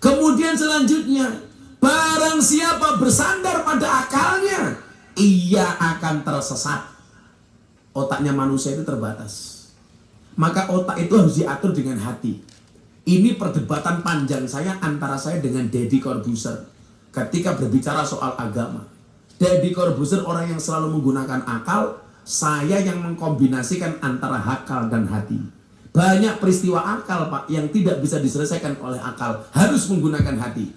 Kemudian selanjutnya, barang siapa bersandar pada akalnya, ia akan tersesat. Otaknya manusia itu terbatas. Maka otak itu harus diatur dengan hati. Ini perdebatan panjang saya antara saya dengan Deddy Corbuzier ketika berbicara soal agama. Deddy Corbuzier orang yang selalu menggunakan akal, saya yang mengkombinasikan antara akal dan hati. Banyak peristiwa akal, Pak, yang tidak bisa diselesaikan oleh akal, harus menggunakan hati.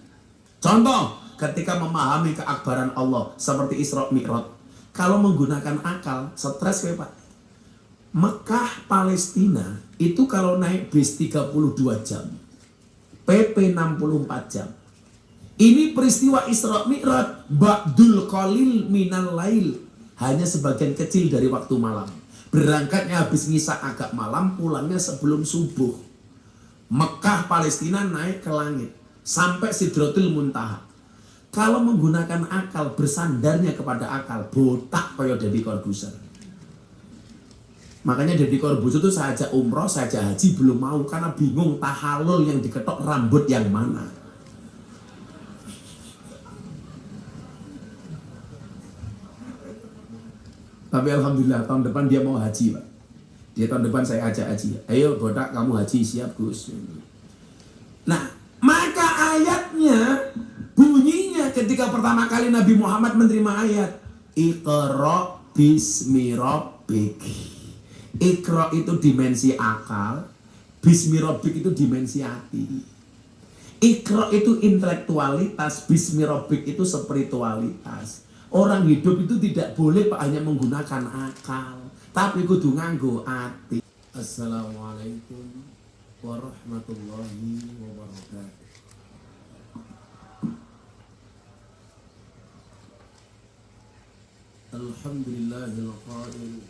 Contoh, ketika memahami keakbaran Allah seperti Isra Mi'raj, kalau menggunakan akal, stres ya, Pak. Mekah Palestina itu kalau naik bis 32 jam, PP 64 jam. Ini peristiwa Isra Mi'raj, ba'dul qalil minal lail, hanya sebagian kecil dari waktu malam. Berangkatnya habis ngisa agak malam, pulangnya sebelum subuh. Mekah Palestina naik ke langit sampai Sidratul Muntaha. Kalau menggunakan akal, bersandarnya kepada akal, botak kayak Deddy Corbuzier. Makanya Deddy Corbuzier itu saya ajak umroh, saya ajak haji belum mau karena bingung tahalul yang diketok rambut yang mana. Tapi alhamdulillah tahun depan dia mau haji, Pak. Dia tahun depan saya ajak haji. Ayo botak kamu haji, siap Gus. Nah, maka ayatnya bunyinya ketika pertama kali Nabi Muhammad menerima ayat Iqra bismi rabbik. Iqra itu dimensi akal, bismi rabbik itu dimensi hati. Iqra itu intelektualitas, bismi rabbik itu spiritualitas. Orang hidup itu tidak boleh Pak hanya menggunakan akal, tapi kudu nganggo hati. Assalamualaikum warahmatullahi wabarakatuh. Alhamdulillahil qail.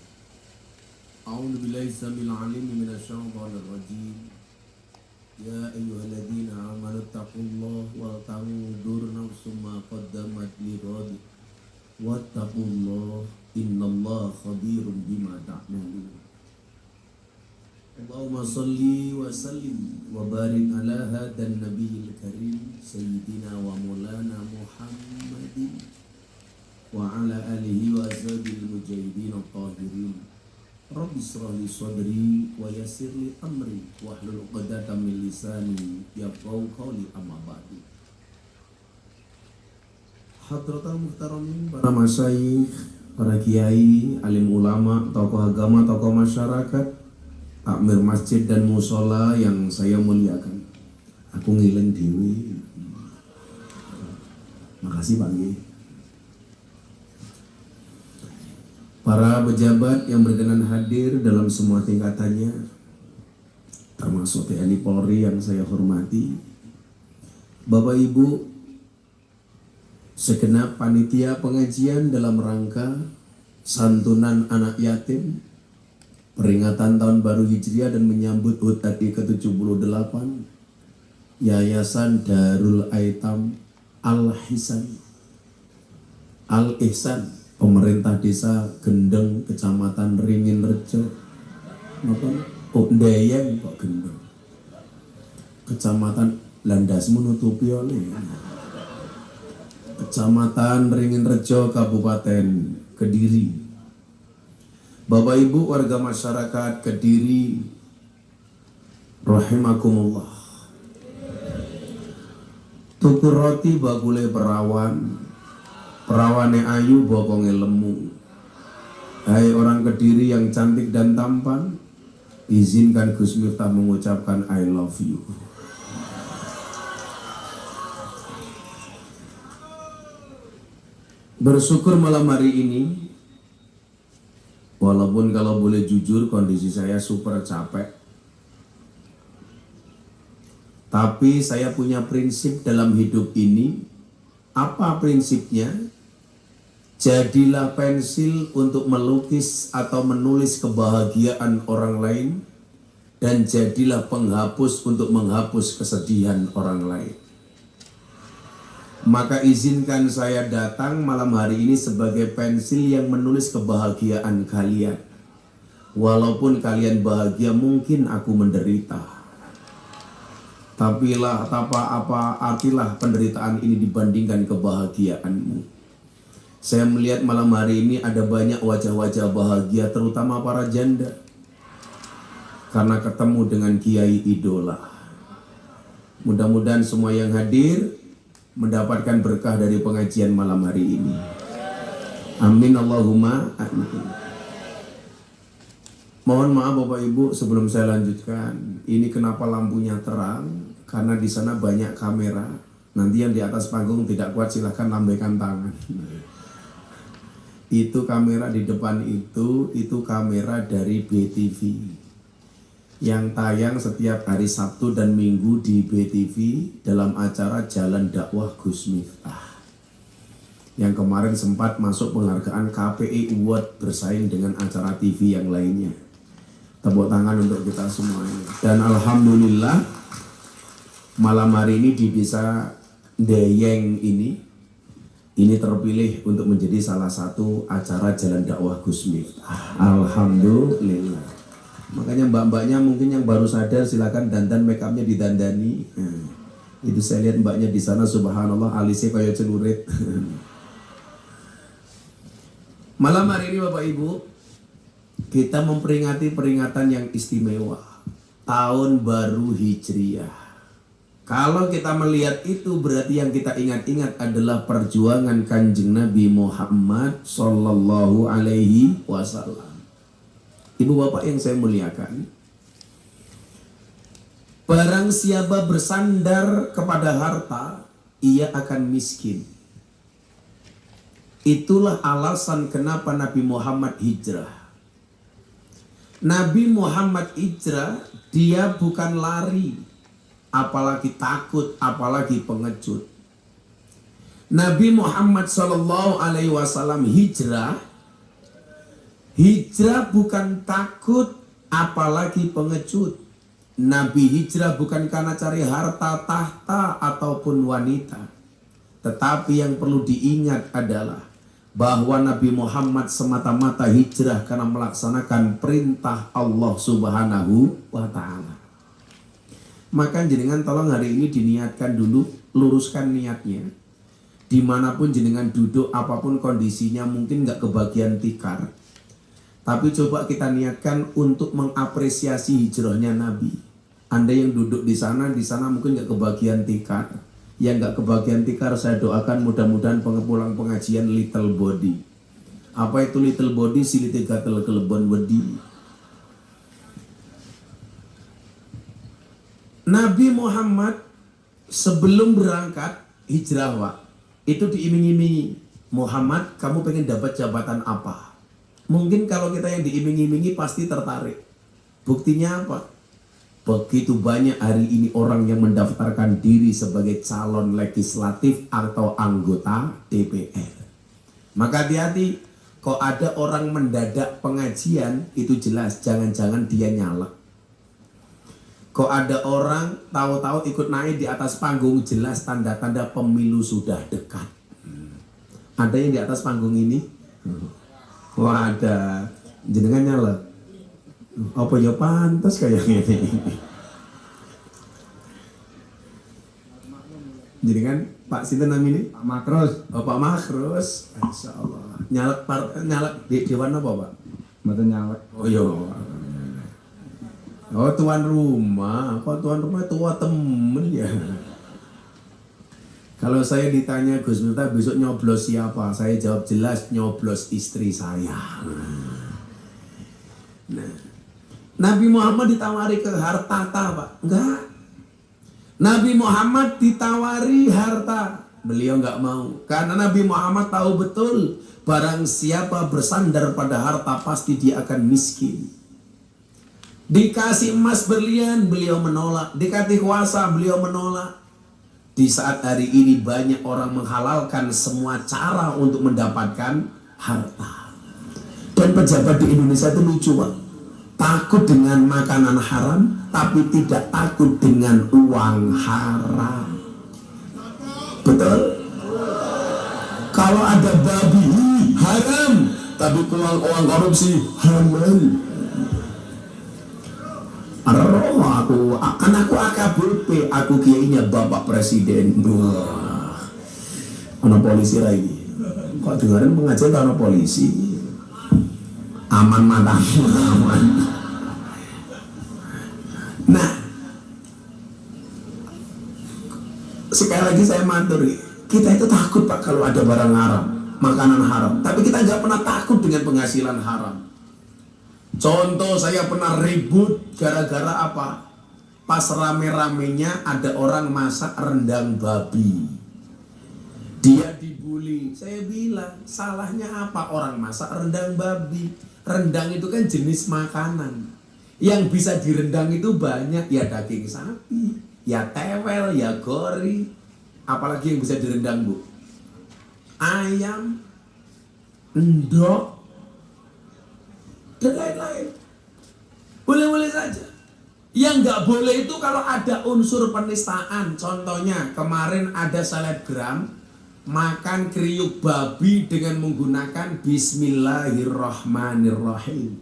A'udzu billahi samil alim minasyaitonir rajim. Ya ayyuhalladzina amanu taqullaha wal tanzur nafsum ma qaddamat lighad. Wattaqullah innallaha khabirum bima ta'malun. Allahumma shalli wa sallim wa barik ala hadan nabiyil karim sayyidina wa maulana Muhammadin wa ala alihi wa ashabil mujahidin at-tahirin. Rabbi shrah li sadri wa yassir li amri wahlul 'uqdatam min lisani yafqahu qawli amma ba'du. Hadratul muhtaramin, para masyayikh, para kiai, alim ulama, tokoh agama, tokoh masyarakat, takmir masjid dan musola yang saya muliakan. Aku ngiling dewi. Makasih Pak Nggih. Para pejabat yang berkenan hadir dalam semua tingkatannya, termasuk TNI Polri yang saya hormati, Bapak Ibu, segenap panitia pengajian dalam rangka santunan anak yatim, peringatan tahun baru Hijriah dan menyambut HUT RI ke-78, Yayasan Darul Aitam Al-Ihsan, pemerintah desa Gendeng, Kecamatan Ringin Rejo, Ndeyeng kok Gendeng, Kecamatan Landasmu nutupi oleh Kecamatan Ringin Rejo, Kabupaten Kediri. Bapak Ibu warga masyarakat Kediri rahimakumullah. Tukur roti bakule perawan, perawane ayu bokonge lemu. Hai orang Kediri yang cantik dan tampan, izinkan Gus Miftah mengucapkan I love you. Bersyukur malam hari ini, walaupun kalau boleh jujur kondisi saya super capek, tapi saya punya prinsip dalam hidup ini. Apa prinsipnya? Jadilah pensil untuk melukis atau menulis kebahagiaan orang lain, dan jadilah penghapus untuk menghapus kesedihan orang lain. Maka izinkan saya datang malam hari ini sebagai pensil yang menulis kebahagiaan kalian. Walaupun kalian bahagia, mungkin aku menderita. Tapi apa artilah penderitaan ini dibandingkan kebahagiaanmu. Saya melihat malam hari ini ada banyak wajah-wajah bahagia, terutama para janda, karena ketemu dengan kiai idola. Mudah-mudahan semua yang hadir mendapatkan berkah dari pengajian malam hari ini. Amin Allahumma amin. Mohon maaf Bapak Ibu sebelum saya lanjutkan. Ini kenapa lampunya terang? Karena di sana banyak kamera. Nanti yang di atas panggung tidak kuat silahkan lambaikan tangan. Itu kamera di depan itu kamera dari BTV yang tayang setiap hari Sabtu dan Minggu di BTV dalam acara Jalan Dakwah Gus Miftah. Yang kemarin sempat masuk penghargaan KPI Award bersaing dengan acara TV yang lainnya. Tepuk tangan untuk kita semuanya. Dan alhamdulillah malam hari ini di desa Deyeng ini terpilih untuk menjadi salah satu acara Jalan Dakwah Gus Miftah. Alhamdulillah. Makanya mbak-mbaknya mungkin yang baru sadar silakan dandan, make upnya didandani. Itu saya lihat mbaknya di sana, subhanallah, alisnya kayak celurit. Malam hari ini Bapak Ibu, kita memperingati peringatan yang istimewa, Tahun Baru Hijriah. Kalau kita melihat itu berarti yang kita ingat-ingat adalah perjuangan Kanjeng Nabi Muhammad Sallallahu Alaihi Wasallam. Ibu bapak yang saya muliakan, barang siapa bersandar kepada harta, ia akan miskin. Itulah alasan kenapa Nabi Muhammad hijrah. Nabi Muhammad hijrah, dia bukan lari, apalagi takut, apalagi pengecut. Nabi Muhammad Sallallahu Alaihi Wasallam hijrah bukan takut, apalagi pengecut. Nabi hijrah bukan karena cari harta, tahta, ataupun wanita. Tetapi yang perlu diingat adalah bahwa Nabi Muhammad semata-mata hijrah karena melaksanakan perintah Allah Subhanahu wa Ta'ala. Maka jenengan tolong hari ini diniatkan dulu, luruskan niatnya. Dimanapun jenengan duduk, apapun kondisinya, mungkin gak kebagian tikar. Tapi coba kita niatkan untuk mengapresiasi hijrahnya Nabi. Anda yang duduk di sana mungkin gak kebagian tikar. Yang gak kebagian tikar, saya doakan mudah-mudahan pengepulang pengajian little body. Apa itu little body? Silite gatel kelebon wedi. Nabi Muhammad sebelum berangkat hijrah, Pak, itu diiming-imingi, Muhammad, kamu pengen dapat jabatan apa? Mungkin kalau kita yang diiming-imingi pasti tertarik. Buktinya apa? Begitu banyak hari ini orang yang mendaftarkan diri sebagai calon legislatif atau anggota DPR. Maka hati-hati, kok ada orang mendadak pengajian, itu jelas jangan-jangan dia nyalek. Kok ada orang tahu-tahu ikut naik di atas panggung, jelas tanda-tanda pemilu sudah dekat. Ada yang di atas panggung ini? Wah, ada. Jenengan nyala. Apa ya pantas kayak gini? Jenengan Pak Sinten namanya? Pak Makros. Oh, Pak Makros. Insya Allah. Nyalek di dewan apa, Pak? Mboten nyalek. Oh iya. Oh, tuan rumah. Kok tuan rumah tua temen ya? Kalau saya ditanya Gus Miftah besok nyoblos siapa? Saya jawab jelas, nyoblos istri saya. Nah, Nabi Muhammad ditawari ke harta, Pak? Enggak. Nabi Muhammad ditawari harta, beliau enggak mau. Karena Nabi Muhammad tahu betul, barang siapa bersandar pada harta pasti dia akan miskin. Dikasih emas berlian, beliau menolak. Dikasih kuasa, beliau menolak. Di saat hari ini banyak orang menghalalkan semua cara untuk mendapatkan harta. Dan pejabat di Indonesia itu lucu, Pak. Takut dengan makanan haram, tapi tidak takut dengan uang haram. Betul? Kalau ada babi, haram. Tapi uang korupsi, halal. Roh Kan aku AKBP, aku kiainya Bapak Presiden. Wah. Ana polisi ra iki. Kok dengaran pengajian ana polisi. Aman matamu, aman. Nah, sekali lagi saya matur, kita itu takut Pak kalau ada barang haram, makanan haram. Tapi kita nggak pernah takut dengan penghasilan haram. Contoh, saya pernah ribut gara-gara apa? Pas rame-ramenya ada orang masak rendang babi. Dia dibully. Saya bilang, salahnya apa orang masak rendang babi? Rendang itu kan jenis makanan. Yang bisa direndang itu banyak, ya daging sapi, ya tewel, ya gori. Apalagi yang bisa direndang, Bu? Ayam, endok, dan lain-lain. Boleh-boleh saja. Yang nggak boleh itu kalau ada unsur penistaan. Contohnya kemarin ada selebgram makan kriuk babi dengan menggunakan Bismillahirrahmanirrahim.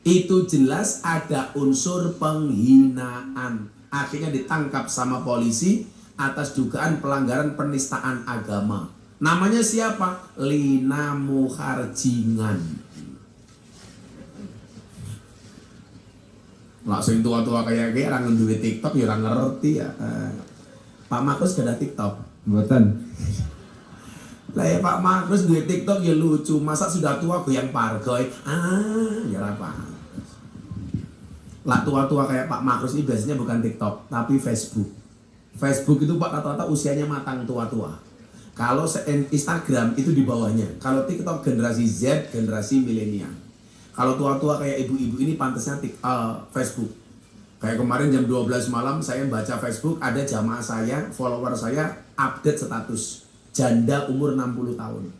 Itu jelas ada unsur penghinaan. Akhirnya ditangkap sama polisi atas dugaan pelanggaran penistaan agama. Namanya siapa? Lina Muharjingan. Langsung tua-tua kayak orang duwe TikTok ya orang ngerti ya. Pak Markus gak ada TikTok? Mboten. Lah ya Pak Markus duwe TikTok ya lucu. Masa sudah tua goyang pargoy? Ya apa? Lah tua-tua kayak Pak Markus ini biasanya bukan TikTok, tapi Facebook. Facebook itu Pak rata-rata usianya matang tua-tua. Kalau Instagram itu di bawahnya. Kalau TikTok generasi Z, generasi milenial. Kalau tua-tua kayak ibu-ibu ini pantasnya Facebook. Kayak kemarin jam 12 malam saya baca Facebook, ada jamaah saya, follower saya update status janda umur 60 tahun.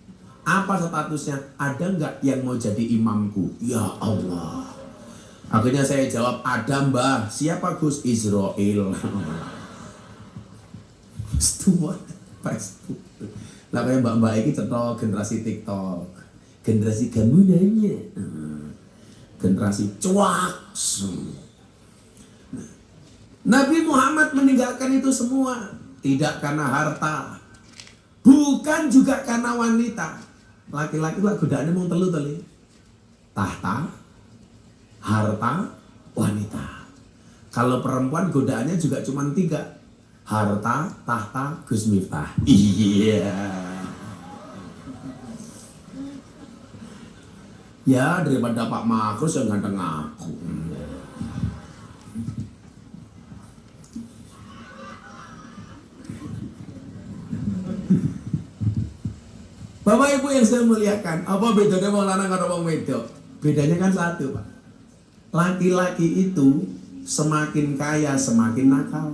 Apa statusnya? Ada nggak yang mau jadi imamku? Ya Allah. Akhirnya saya jawab, ada Mbah. Siapa Gus? Israel. Tua Facebook. Lah kayak mbak-mbak ini cetok generasi TikTok, generasi kamu nanya, generasi cuak. Nabi Muhammad meninggalkan itu semua tidak karena harta, bukan juga karena wanita. Laki-laki lah godaannya mau telu-telu, tahta, harta, wanita. Kalau perempuan godaannya juga cuma 3. Harta, tahta, Gus Miftah. Iya. Ya daripada Pak Markus yang ganteng aku. Bapak Ibu yang saya muliakan, apa bedanya wong lanang karo wong wedok? Bedanya kan satu, Pak. Laki-laki itu semakin kaya semakin nakal.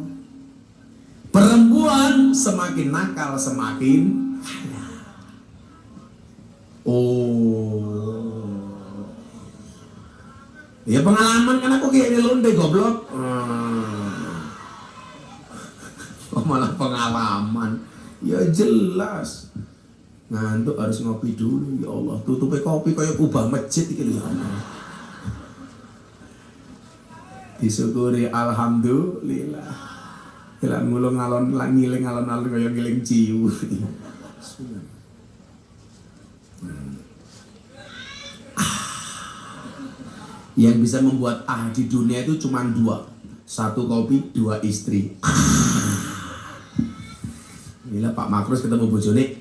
Perempuan semakin nakal semakin kaya. Oh. Ya pengalaman kan aku kayak londe goblok. Oh malah pengalaman. Ya jelas. Ngantuk harus ngopi dulu, ya Allah. Tutupnya kopi kayak kubah masjid iki lho. Disyukuri alhamdulillah. Hilang ngulung ngalon, ngiling ngalon-alon kayak ngiling ciu. Yang bisa membuat di dunia itu cuma 2. 1 kopi, 2 istri. Inilah Pak Markus ketemu bojone.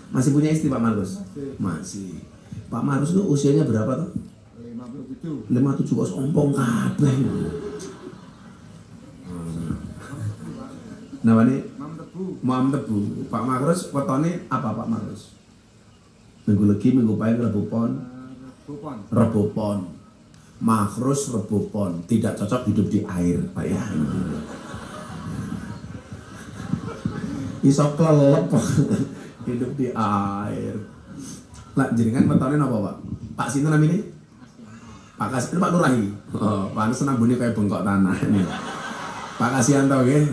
Masih punya istri Pak Markus? Masih. Pak Markus itu usianya berapa tuh? 57. 57 kok sombong kabeh. Namanya Mam Tebu. Pak Markus wetone apa Pak Markus? Minggu legi, minggu paing Rebo Pon. Rebo Pon. Markus Rebo Pon. Tidak cocok hidup di air, Pak ya. Iso kelelep hidup di air. Lah jenengan wetone napa, Pak? Pak sinten namine? Pak Kasih Pak Nurahi. Oh, Pak senang bunyi kayak bengkok tanah ini. Pak Kasianto nggih.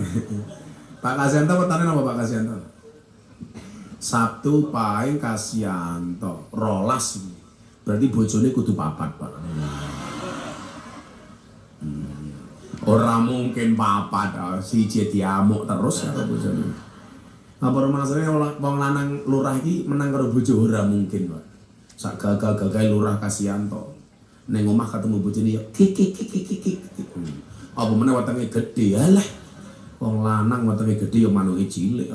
Pak Kasianto wetone napa Pak Kasianto? Sabtu Paing Kasianto, rolas. Berarti bojone kudu 4, Pak. Ora mungkin papat siji diamuk terus karo bojone. Apa maksudnya wong lanang lurah iki menang karo bojo ora mungkin, Pak. Sak gagah-gagah lurah Kasianto. Ning omah ketemu bojone ya kik. Apa meneh wetenge gedhe alah. Wong lanang wetenge gedhe ya manuke cilik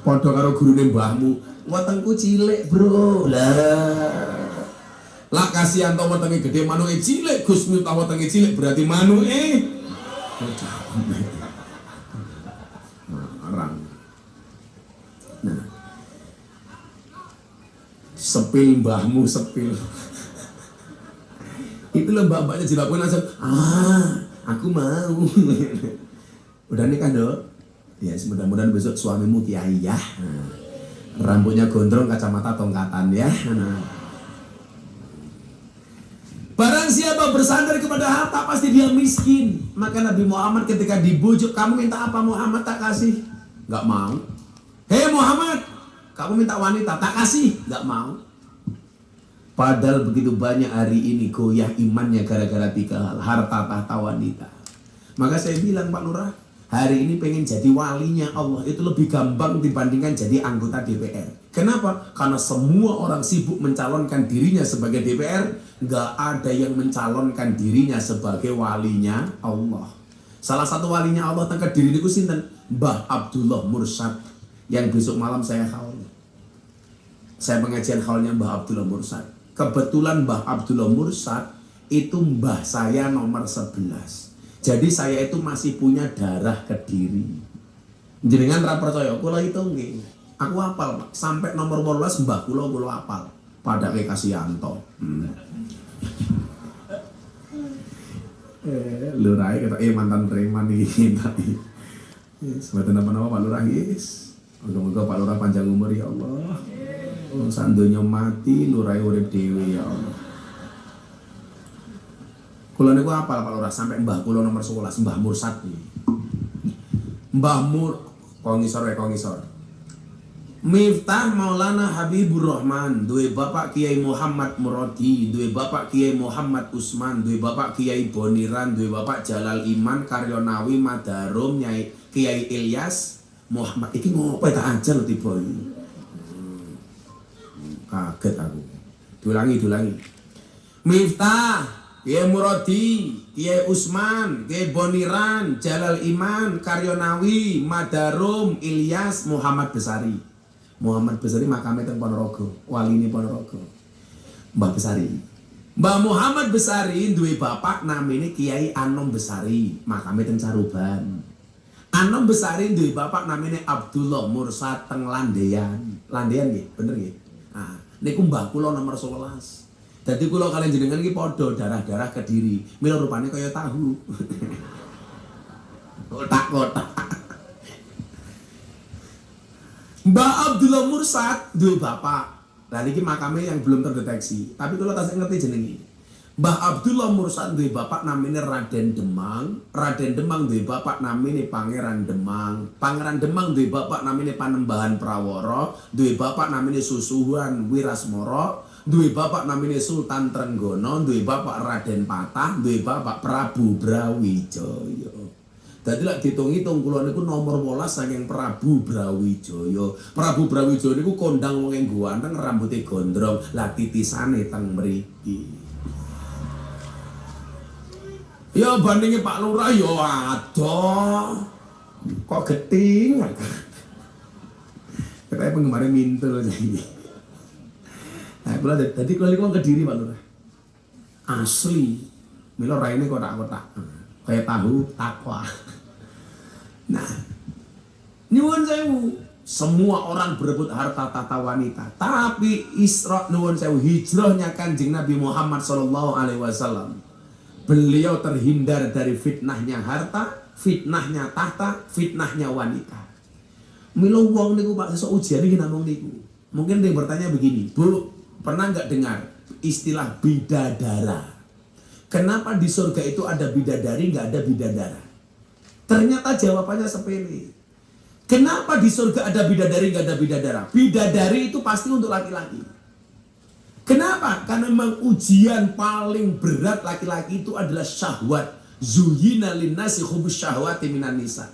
padha karo gurune mbahmu, wetengku cilik, Bro. Lah Kasianto wetenge gedhe manuke cilik, Gus Miftah wetenge cilik berarti manuke arang. Nah. Sepil mbahmu sepil. Itu loh mbak-mbaknya jilbabku langsung, aku mau. Udah nikah Dok? Ya mudah-mudahan besok suamimu kiai ya. Rambutnya gondrong, kacamata tongkatan ya. Barang siapa bersandar kepada harta pasti dia miskin. Maka Nabi Muhammad ketika dibujuk, kamu minta apa Muhammad, tak kasih? Gak mau. Hei Muhammad, kamu minta wanita, tak kasih? Gak mau. Padahal begitu banyak hari ini goyah imannya gara-gara 3 hal. Harta, tahta, wanita. Maka saya bilang Pak Lurah, hari ini pengen jadi walinya Allah itu lebih gampang dibandingkan jadi anggota DPR. Kenapa? Karena semua orang sibuk mencalonkan dirinya sebagai DPR, nggak ada yang mencalonkan dirinya sebagai walinya Allah. Salah satu walinya Allah tangkat diri niku sinten? Mbah Abdullah Mursyad, yang besok malam saya haul. Saya pengajian haulnya Mbah Abdullah Mursyad. Kebetulan Mbah Abdullah Mursyad itu mbah saya nomor 11. Jadi saya itu masih punya darah Kediri. Jenengan ra percaya, kula hitung nggih. Aku hafal, Pak. Sampai nomor 18 mbah kula hafal. Padake Kasianto. Lurah kata mantan preman iki tadi. Sebatan apa-apa Pak Lurah guys. Moga-moga Pak Lurah panjang umur ya Allah. Sak donya mati Lurah urip dhewe ya Allah. Kula niku apal Pak Lurah sampai mbah kula nomor 11 Mbah Mursad iki. Mbah Mur kongisor. Miftah Maulana Habibur Rahman, duwe Bapak Kiai Muhammad Muradi, duwe Bapak Kiai Muhammad Usman, duwe Bapak Kiai Boniran, duwe Bapak Jalal Iman, Karyonawi Madarum, Nyai Kiai Ilyas Muhammad. Iki ngopo tak ajal tiba iki. Kaget aku. Dulangi. Miftah Kiai Muradi, Kiai Usman, Kiai Boniran, Jalal Iman, Karyonawi, Madarum, Ilyas, Muhammad Besari. Muhammad Besari makamnya teng Ponorogo, wali ini Ponorogo. Mbah Besari. Mbah Muhammad Besari duwe bapak namanya Kiai Anom Besari, makamnya teng Caruban. Anom Besari duwe bapak namanya Abdullah Mursad teng Landean. Landean nggih, bener nggih. Nah, niku mbah kula nomor 11. Jadi kula kalian jenengan iki padha darah-darah Kediri. Mila rupane kaya tahu. Kotak-kotak. Mbah Abdullah Mursad duwe bapak. Lah niki makame yang belum terdeteksi. Tapi kula tasih ngerti jenenge. Mbah Abdullah Mursad duwe bapak namanya Raden Demang. Raden Demang duwe bapak namanya Pangeran Demang. Pangeran Demang duwe bapak namanya Panembahan Praworo. Duwe bapak namanya Susuhuan Wirasmoro. Duwe bapak namanya Sultan Trenggono, duwe bapak Raden Patah, duwe bapak Prabu Brawijaya. Dadi lek ditung-itung kula niku nomor 12 saking Prabu Brawijaya. Prabu Brawijaya niku kondang wong enggo anteng rambuté gondrong, lah titisane teng mriki. Ya bandinge Pak Lurah ya adoh. Kok geting. Katanya penggemar mintul saiki. Nah, kula tadi kula niku Kediri Pak Lurah. Asli. Mila raine kotak-kotak. Kayak tahu takwa. Nah, nyuwun sewu, semua orang berebut harta tahta wanita, tapi Isra nyuwun sewu hijrahnya Kanjeng Nabi Muhammad SAW. Beliau terhindar dari fitnahnya harta, fitnahnya tahta, fitnahnya wanita. Mila wong niku Pak sesuk ujian iki namung niku. Mungkin dia bertanya begini, Bu, pernah nggak dengar istilah bidadara? Kenapa di surga itu ada bidadari, nggak ada bidadara? Ternyata jawabannya sepele. Kenapa di surga ada bidadari, nggak ada bidadara? Bidadari itu pasti untuk laki-laki. Kenapa? Karena memang ujian paling berat laki-laki itu adalah syahwat. Zuhina linnasi hubus syahwati minan nisa.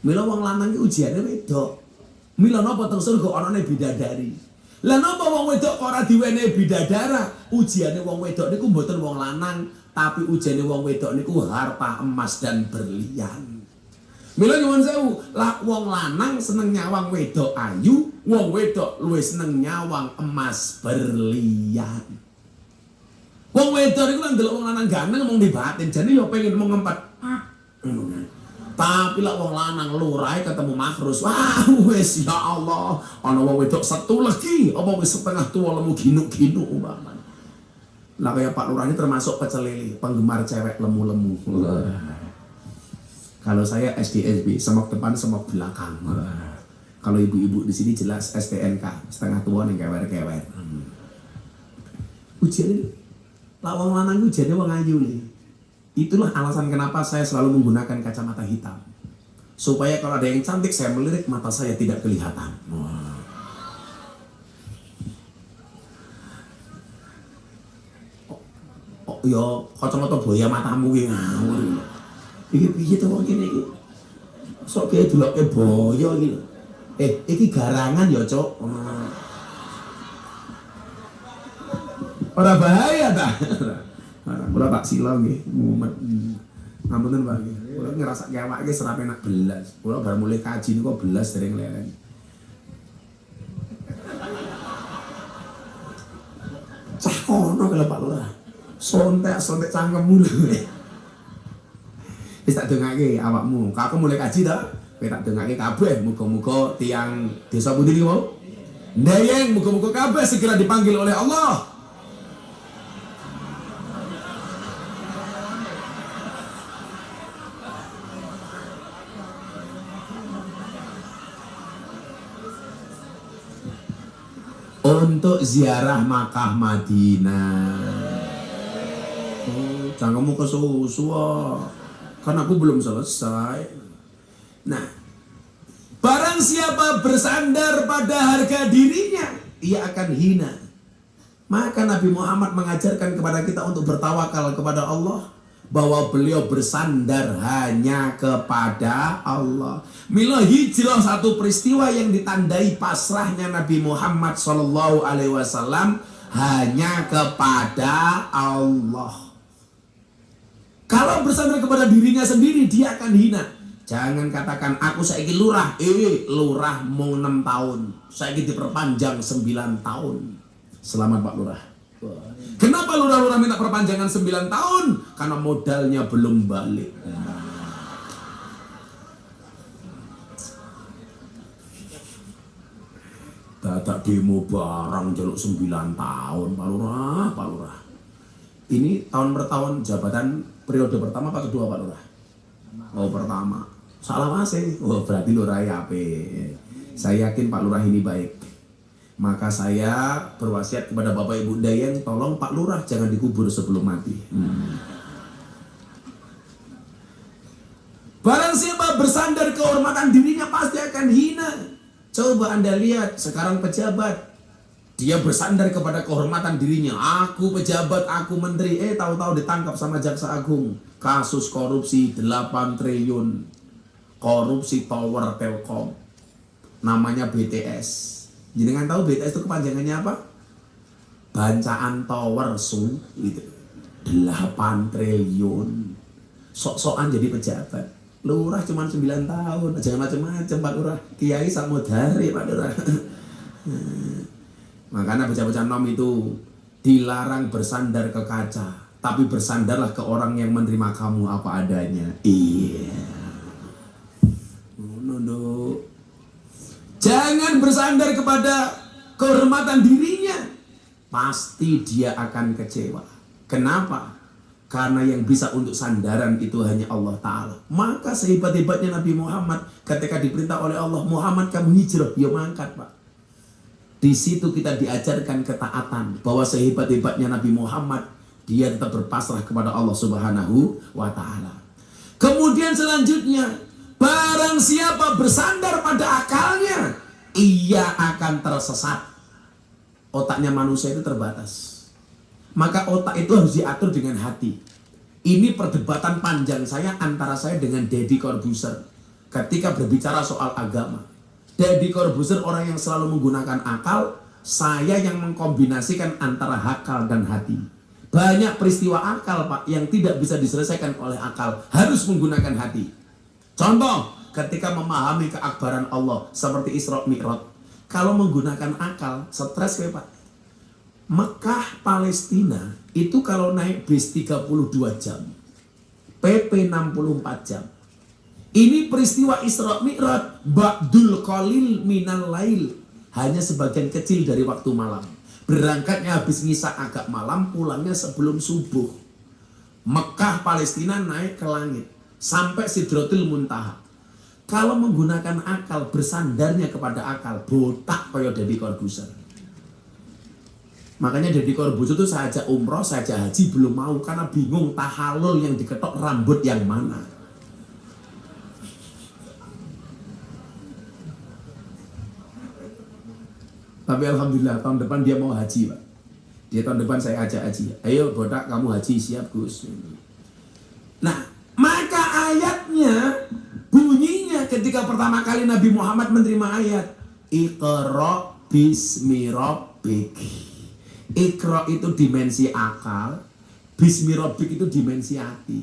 Mila wong lanang iki ujiane wedok. Mila napa teng surga anane bidadari. Lah napa wong wedok kok ora diwenehi bidadara? Ujiane wong wedok niku mboten wong lanang, tapi ujiane wong wedok niku harta emas dan berlian. Mila nyuwun sewu, lah wong lanang seneng nyawang wedok ayu, wong wedok luwih seneng nyawang emas berlian. Wong wedok niku lan delok wong lanang ganteng mung di batin, jane yo pengen mung ngempet. Tapi lah wong lanang lurahe ketemu makrus, wah wis ya Allah, ana wong wedok setu lagi, apa wis setengah tua lemu ginuk-ginuk umpamane. Lah kaya Pak Lurah ini termasuk pecel lele, penggemar cewek lemu-lemu. Kalau saya SDSB, semok depan, semok belakang. Kalau ibu-ibu di sini jelas STNK, setengah tua ning kewer-kewer. Ujian ini, lah wong lanang ujiannya wong ayu nih. Itulah alasan kenapa saya selalu menggunakan kacamata hitam. Supaya kalau ada yang cantik saya melirik, mata saya tidak kelihatan. Oh, yo kacamata boya matamu iki ngawur. Iki piye to wong kene iki? Sok kaya deloke boya iki. Iki garangan ya, Cuk. Ora bahaya ta? Kula tak silang nggih, mumet. Ngapunten Pak nggih. Kula ngrasake awake serape enak belas. Kula bar mulai kaji niku belas dereng leren. Cah kono kalau Pak Lurah. Sontek cangkemmu lho. Wis tak dongake awakmu. Aku mulai kaji ta? Kowe tak dongake kabeh muga-muga tiyang desa pundi niku mau? Ndayeng muga-muga kabeh segera dipanggil oleh Allah. Untuk ziarah Makkah Madinah. Jangan ke susu, kan aku belum selesai. Nah, barang siapa bersandar pada harga dirinya, ia akan hina. Maka Nabi Muhammad mengajarkan kepada kita untuk bertawakal kepada Allah, bahwa beliau bersandar hanya kepada Allah. Mila hijrah satu peristiwa yang ditandai pasrahnya Nabi Muhammad SAW hanya kepada Allah. Kalau bersandar kepada dirinya sendiri, dia akan hina. Jangan katakan aku saiki lurah, lurah mau 6 tahun, saiki diperpanjang 9 tahun. Selamat Pak Lurah. Kenapa lurah-lurah minta perpanjangan 9 tahun? Karena modalnya belum balik. Dadak demo barang jaluk 9 tahun, Pak Lurah, Pak Lurah. Ini tahun per tahun jabatan periode pertama apa kedua Pak Lurah? Oh pertama. Salah masih. Oh berarti Lurah ya ape. Saya yakin Pak Lurah ini baik. Maka saya berwasiat kepada Bapak Ibu Dayang, tolong Pak Lurah jangan dikubur sebelum mati. Barang siapa bersandar kehormatan dirinya pasti akan hina. Coba Anda lihat sekarang pejabat, dia bersandar kepada kehormatan dirinya. Aku pejabat, aku menteri. Tahu-tahu ditangkap sama Jaksa Agung. Kasus korupsi 8 triliun. Korupsi tower Telkom. Namanya BTS. Jenengan tahu BTS itu kepanjangannya apa? Bancaan Tower Su gitu. 8 triliun. Sok-sokan jadi pejabat. Lurah cuma 9 tahun. Jangan macam-macam Pak Lurah. Kiai Samudari Pak Lurah. Makanya bocah-bocah nom itu dilarang bersandar ke kaca, tapi bersandarlah ke orang yang menerima kamu apa adanya. Iya. Nunduk. Jangan bersandar kepada kehormatan dirinya. Pasti dia akan kecewa. Kenapa? Karena yang bisa untuk sandaran itu hanya Allah Ta'ala. Maka sehebat-hebatnya Nabi Muhammad, ketika diperintah oleh Allah, Muhammad kamu hijrah, ya mangkat Pak. Di situ kita diajarkan ketaatan, bahwa sehebat-hebatnya Nabi Muhammad, dia tetap berpasrah kepada Allah Subhanahu wa Ta'ala. Kemudian selanjutnya, barang siapa bersandar pada akalnya, ia akan tersesat. Otaknya manusia itu terbatas. Maka otak itu harus diatur dengan hati. Ini perdebatan panjang saya antara saya dengan Deddy Corbuzier ketika berbicara soal agama. Deddy Corbuzier orang yang selalu menggunakan akal, saya yang mengkombinasikan antara akal dan hati. Banyak peristiwa akal, Pak, yang tidak bisa diselesaikan oleh akal, harus menggunakan hati. Contoh, ketika memahami keakbaran Allah seperti Isra Mi'raj. Kalau menggunakan akal, stres ya, Pak. Mekah Palestina itu kalau naik bis 32 jam, PP 64 jam. Ini peristiwa Isra Mi'raj, ba'dul qalil minal lail, hanya sebagian kecil dari waktu malam. Berangkatnya habis ngisa agak malam, pulangnya sebelum subuh. Mekah Palestina naik ke langit sampai Sidratul Muntaha. Kalau menggunakan akal, bersandarnya kepada akal, botak kayak Deddy Corbuzier. Makanya Deddy Corbuzier itu saya ajak umroh, saya ajak haji belum mau karena bingung tahalul yang diketok rambut yang mana. Tapi alhamdulillah tahun depan dia mau haji, Pak. Dia tahun depan saya ajak haji. Ayo botak kamu haji, siap Gus. Nah, maka ayatnya bunyinya ketika pertama kali Nabi Muhammad menerima ayat Iqra bismi rabbik. Iqra itu dimensi akal, bismi rabbik itu dimensi hati.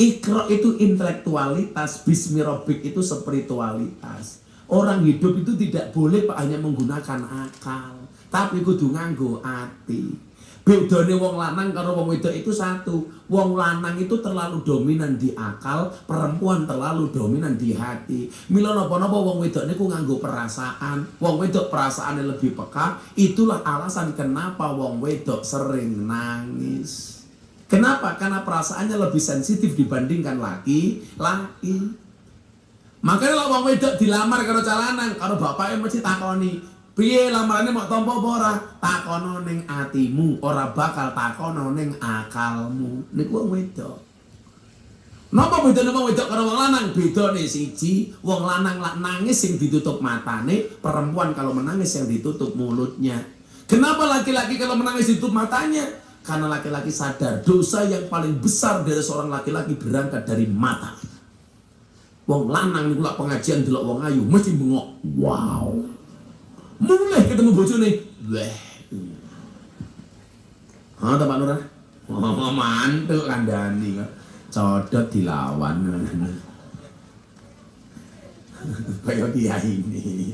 Iqra itu intelektualitas, bismi rabbik itu spiritualitas. Orang hidup itu tidak boleh Pak hanya menggunakan akal, tapi kudu nganggo hati. Bedane wong lanang karo wong wedok itu satu. Wong lanang itu terlalu dominan di akal, perempuan terlalu dominan di hati. Mila napa-napa wong wedok niku nganggo perasaan, wong wedok perasaannya lebih peka. Itulah alasan kenapa wong wedok sering nangis. Kenapa? Karena perasaannya lebih sensitif dibandingkan laki-laki. Makanya lah wong wedok dilamar karo calanang, karo bapaknya mesti takoni, piye lamarane mau tampa apa ora? Takono ning atimu, ora bakal takono ning akalmu. Niku wong wedok. Napa bedane wong wedok karo wong lanang? Bedane siji, wong lanang lak nangis sing ditutup matane, perempuan kalau menangis yang ditutup mulutnya. Kenapa laki-laki kalau menangis ditutup matanya? Karena laki-laki sadar dosa yang paling besar dari seorang laki-laki berangkat dari mata. Wong lanang niku lak pengajian delok wong ayu mesti bengok. Wow. Mulai ketemu bojone, weh. Ha, Pak Lurah. Oh, mantuk kandhani kok. Codot dilawan. Kayak kiai ini.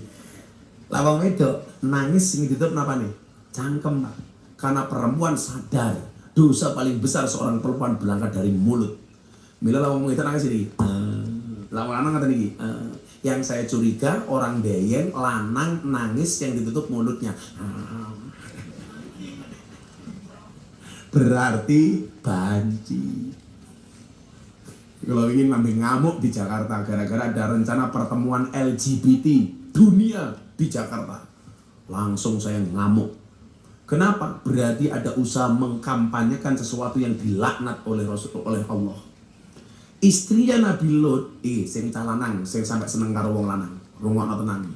Lah wong wedok nangis sing ditutup napa nih? Cangkem, Pak. Karena perempuan sadar dosa paling besar seorang perempuan berangkat dari mulut. Mila lah wong wedok nangis ini. Lanang kata niki, yang saya curiga orang Dayeng lanang nangis yang ditutup mulutnya. Berarti banci. Kalau ingin nambah ngamuk di Jakarta gara-gara ada rencana pertemuan LGBT dunia di Jakarta, langsung saya ngamuk. Kenapa? Berarti ada usaha mengkampanyekan sesuatu yang dilaknat oleh Allah. Istrinya Nabi Lot, sing calanang, sing sampai seneng karo wong lanang, rungokno tenan.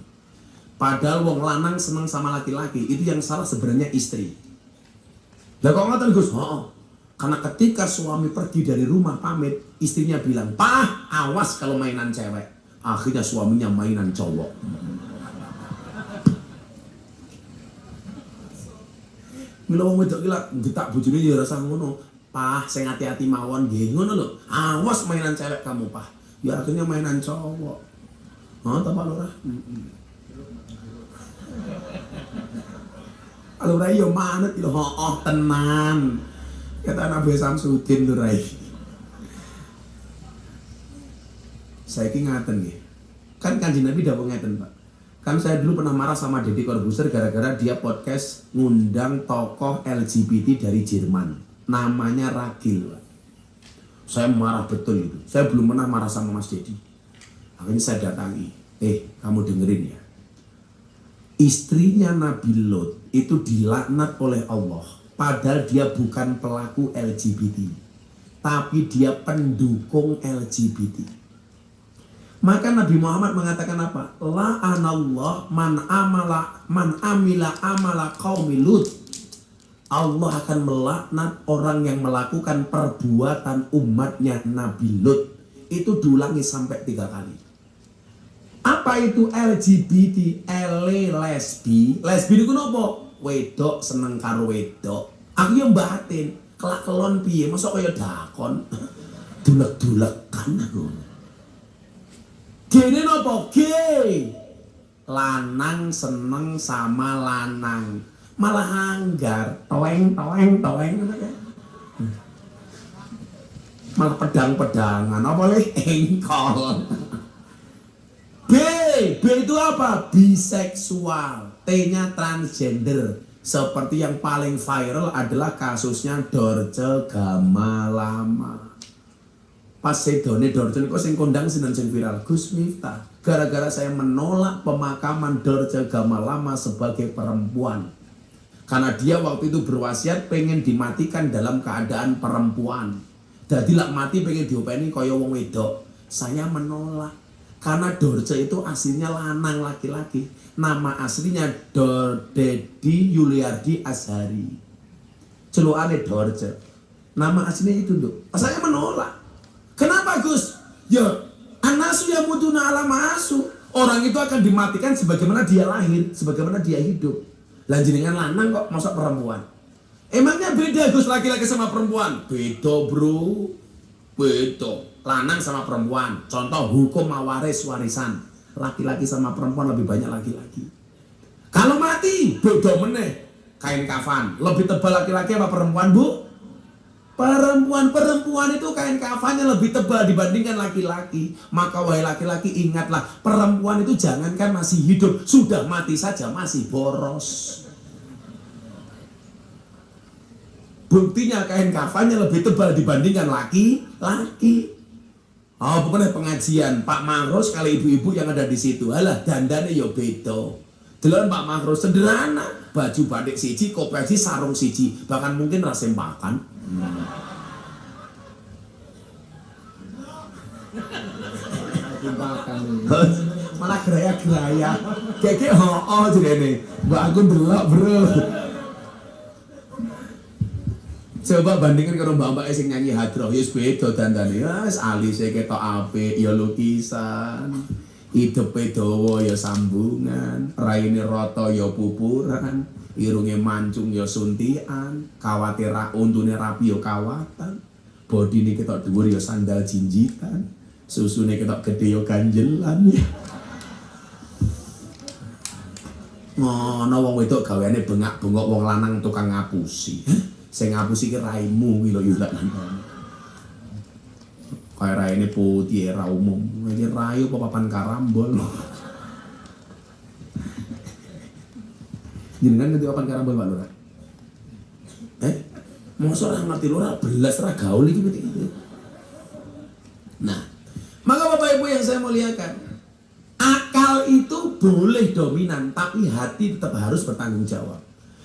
Padahal wong lanang seneng sama laki-laki, itu yang salah sebenarnya istri. Lah kok ngoten Gus? Karena ketika suami pergi dari rumah pamit, istrinya bilang, "Pak, awas kalau mainan cewek." Akhirnya suaminya mainan cowok. Mila wong wedok gila, getak bojone ya rasa ngono. Pah, saya hati-hati mawon nggih ngono lho. Awas mainan cewek kamu, Pah. Ya akhirnya mainan cowok. Oh, ta Pak Lurah? Lurah yo manut lho, oh tenan. Kata Nabi Samsudin Lurah. Saiki ngaten nggih. Kan Kanjeng Nabi dawuh ngeten, Pak. Kan saya dulu pernah marah sama Deddy Corbuzier gara-gara dia podcast ngundang tokoh LGBT dari Jerman. Namanya Ragil. Saya marah betul itu. Saya belum pernah marah sama Mas Deddy. Akhirnya saya datangi. Kamu dengerin ya. Istrinya Nabi Lot itu dilaknat oleh Allah. Padahal dia bukan pelaku LGBT. Tapi dia pendukung LGBT. Maka Nabi Muhammad mengatakan apa? La'anallah man amila amala qaumi Lut. Allah akan melaknat orang yang melakukan perbuatan umatnya Nabi Lut. Itu diulangi sampai 3 kali. Apa itu LGBT? Lesbi. Lesbi itu apa? Wedok seneng karo wedok. Aku yang batin. Kelak-kelon piye? Masa kaya dakon? Dulek-dulekan aku. Gini apa? Gay. Lanang seneng sama lanang. Malah hanggar. Toeng. Malah pedang-pedangan. Apa lagi? Engkol. B itu apa? Biseksual. T-nya transgender. Seperti yang paling viral adalah kasusnya Dorce Gamalama. Pas sedone Dorce niku sing kondang sinten sing viral? Gus Miftah. Gara-gara saya menolak pemakaman Dorce Gamalama sebagai perempuan. Karena dia waktu itu berwasiat pengen dimatikan dalam keadaan perempuan. Jadi lak mati pengen diopeni kaya wong wedok. Saya menolak. Karena Dorce itu aslinya lanang laki-laki. Nama aslinya Dedi Yuliardi Azhari. Celukane Dorce. Nama aslinya itu, Nduk. Saya menolak. Kenapa, Gus? Ya, anasu ya mutuna ala masu. Orang itu akan dimatikan sebagaimana dia lahir, sebagaimana dia hidup. Lanjut dengan lanang kok masuk perempuan. Emangnya beda, Gus, laki-laki sama perempuan? Beda, bro. Beda. Lanang sama perempuan. Contoh hukum warisan. Laki-laki sama perempuan lebih banyak laki-laki. Kalau mati, beda meneh. Kain kafan. Lebih tebal laki-laki apa perempuan, Bu? Perempuan itu kain kafannya lebih tebal dibandingkan laki-laki. Maka wahai laki-laki ingatlah, perempuan itu jangankan masih hidup, sudah mati saja masih boros. Buktinya kain kafannya lebih tebal dibandingkan laki-laki. Oh, pokoknya pengajian Pak Mahros kali ibu-ibu yang ada di situ. Alah, dandane yo beda. Delon Pak Mahros sederhana, baju batik siji, kopiah sarung siji, bahkan mungkin rasempakan. Malah geraya-geraya. Keke hooh jene. Mbak aku ndelok, Bro. Coba bandingkan karo mbak-mbak sing nyanyi hadroh, ya beda dandane. Wis alise ketok apik, ya lukisan. Hidupe dawa ya sambungan, raine rata ya pupuran, irunge mancung ya suntian, kawate untune rapi ya kawatan. Bodine ketok dhuwur ya sandal jinjitan, susune ketok gede ya ganjelan. Ngono wong wedok gaweane bengak-bengok, wong lanang tukang ngapusi. Sing ngapusi ki raimu ki lho yo tak nantang. Kaya raine putih era umum. Ini rayu apa papan karambol. Jenengan ngerti papan karambol Pak Lurah? Mosok ora ngerti Lurah belas ra gaul iki pitik. Nah, maka Bapak Ibu yang saya muliakan, akal itu boleh dominan, tapi hati tetap harus bertanggung jawab.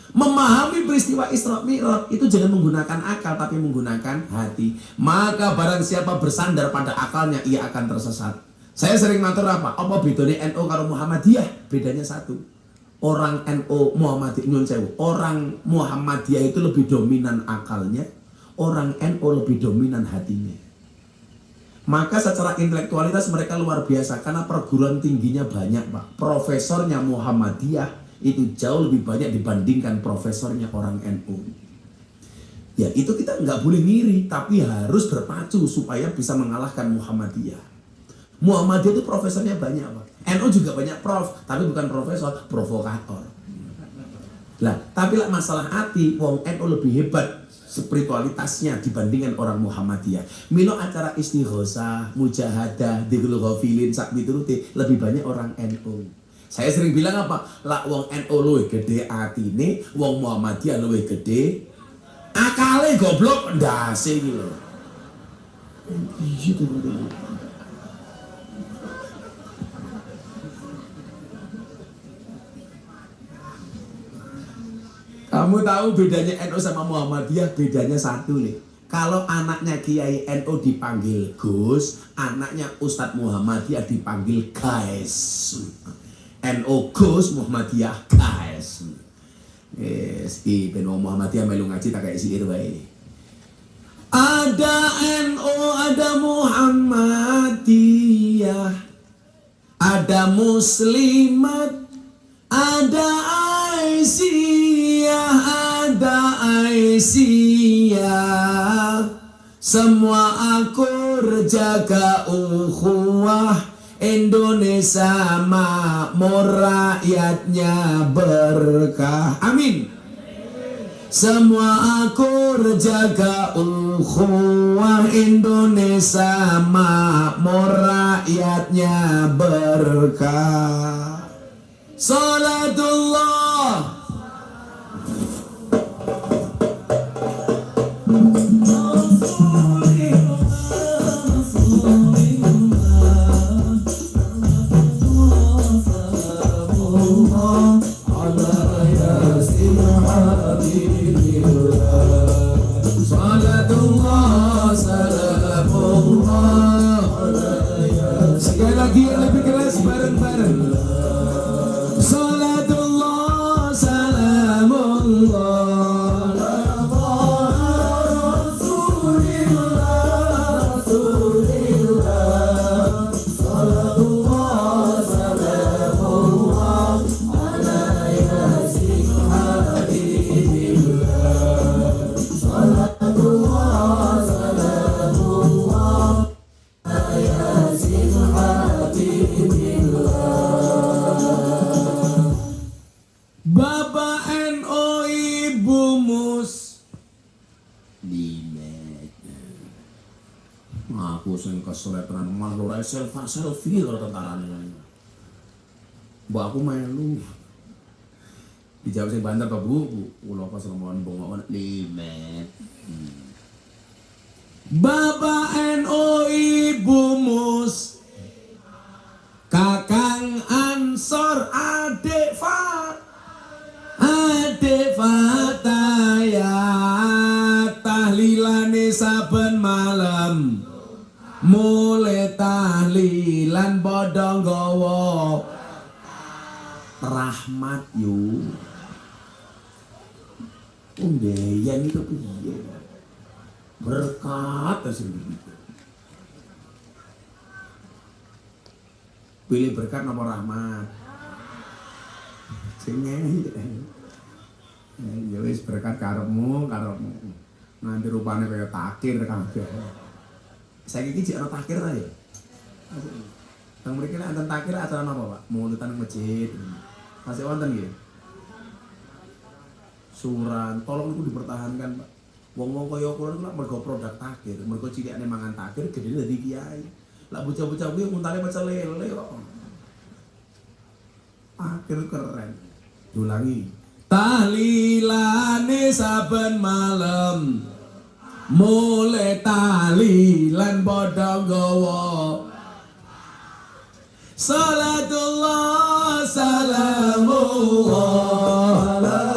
Memahami peristiwa Isra Mi'raj itu jangan menggunakan akal tapi menggunakan hati. Maka barang siapa bersandar pada akalnya ia akan tersesat. Saya sering matur apa bedanya NU karo Muhammadiyah? Bedanya satu. Orang NU Muhammadiyah nyun sewu. Orang Muhammadiyah itu lebih dominan akalnya, orang NU lebih dominan hatinya. Maka secara intelektualitas mereka luar biasa karena perguruan tingginya banyak, Pak. Profesornya Muhammadiyah itu jauh lebih banyak dibandingkan profesornya orang NU. Ya itu kita nggak boleh ngiri, tapi harus berpacu supaya bisa mengalahkan Muhammadiyah. Muhammadiyah itu profesornya banyak, Pak. NU juga banyak prof, tapi bukan profesor, provokator. Lah, tapi lah masalah hati, wong NU lebih hebat spiritualitasnya dibandingkan orang Muhammadiyah. Milo acara istighosah, mujahadah, digul ghafilin, sak piturute lebih banyak orang NU. Saya sering bilang apa? Lah wong NU luwih gede atine, wong Muhammadiyah luwih gede akale, goblok ndase iki lho. Iya teman-teman. Kamu tahu bedanya NU sama Muhammadiyah? Bedanya satu nih. Kalau anaknya Kiai NU dipanggil Gus, anaknya Ustadz Muhammadiyah dipanggil Guys. NU Gus, Muhammadiyah Guys. Yes, ki ben wong Muhammadiyah melu ngaji tak kayak siir wae. Ada NU, ada Muhammadiyah, ada Muslimat, ada Aisyah, ada Aisyah. Semua akur jaga ukhuwah Indonesia makmur, rakyatnya berkah. Amin. Semua akur jaga ukhuwah Indonesia makmur, rakyatnya berkah. Salatullah sekali lagi lebih keras bareng-bareng. Salatullah salamullah Rasulillah Rasulillah. Salatullah salamullah ala yasin habibillah. Salatullah salamullah ala yasin habibillah. Bapak NU, Ibu Mus Limet. Aku sing kesulitan malah lho selfie karo tentarane. Mbak aku melu. Dijawab sing banter Pak Bu, kula pas rombongan bongok Limet. Bapak NU, Ibu Mus, Kakang Ansor, Adik Fataya, tahlilane saben malam, mulai tahlilan bodong gowo rahmat yu. Undeyan itu piye? Berkat sendiri. Pilih berkat apa rahmat? Sing ya wis berkat karepmu. Nanti rupane kaya takir kabeh. Saiki iki jek ana takir ta ya? Teng mriki nek enten takir acara napa, Pak? Mulutan masjid. Masih wonten nggih? Suran, tolong itu dipertahankan, Pak. Wong-wong kaya kula niku mergo produk takir, mergo cilikane mangan takir, gedene dadi kiai. Lah bocah-bocah kuwi untane pecel lele kok. Takir keren. Diulangi. Tahlilane saben malam, mulai tahlilan bodong gowo. Salatullah salamullah ala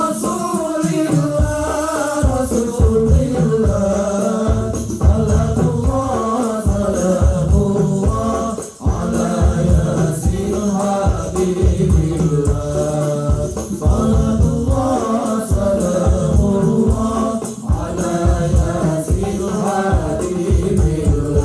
Rasulillah Rasulillah. Salatullah salamullah ala yasin habibillah. Salatullah salamullah ala yasin habibillah.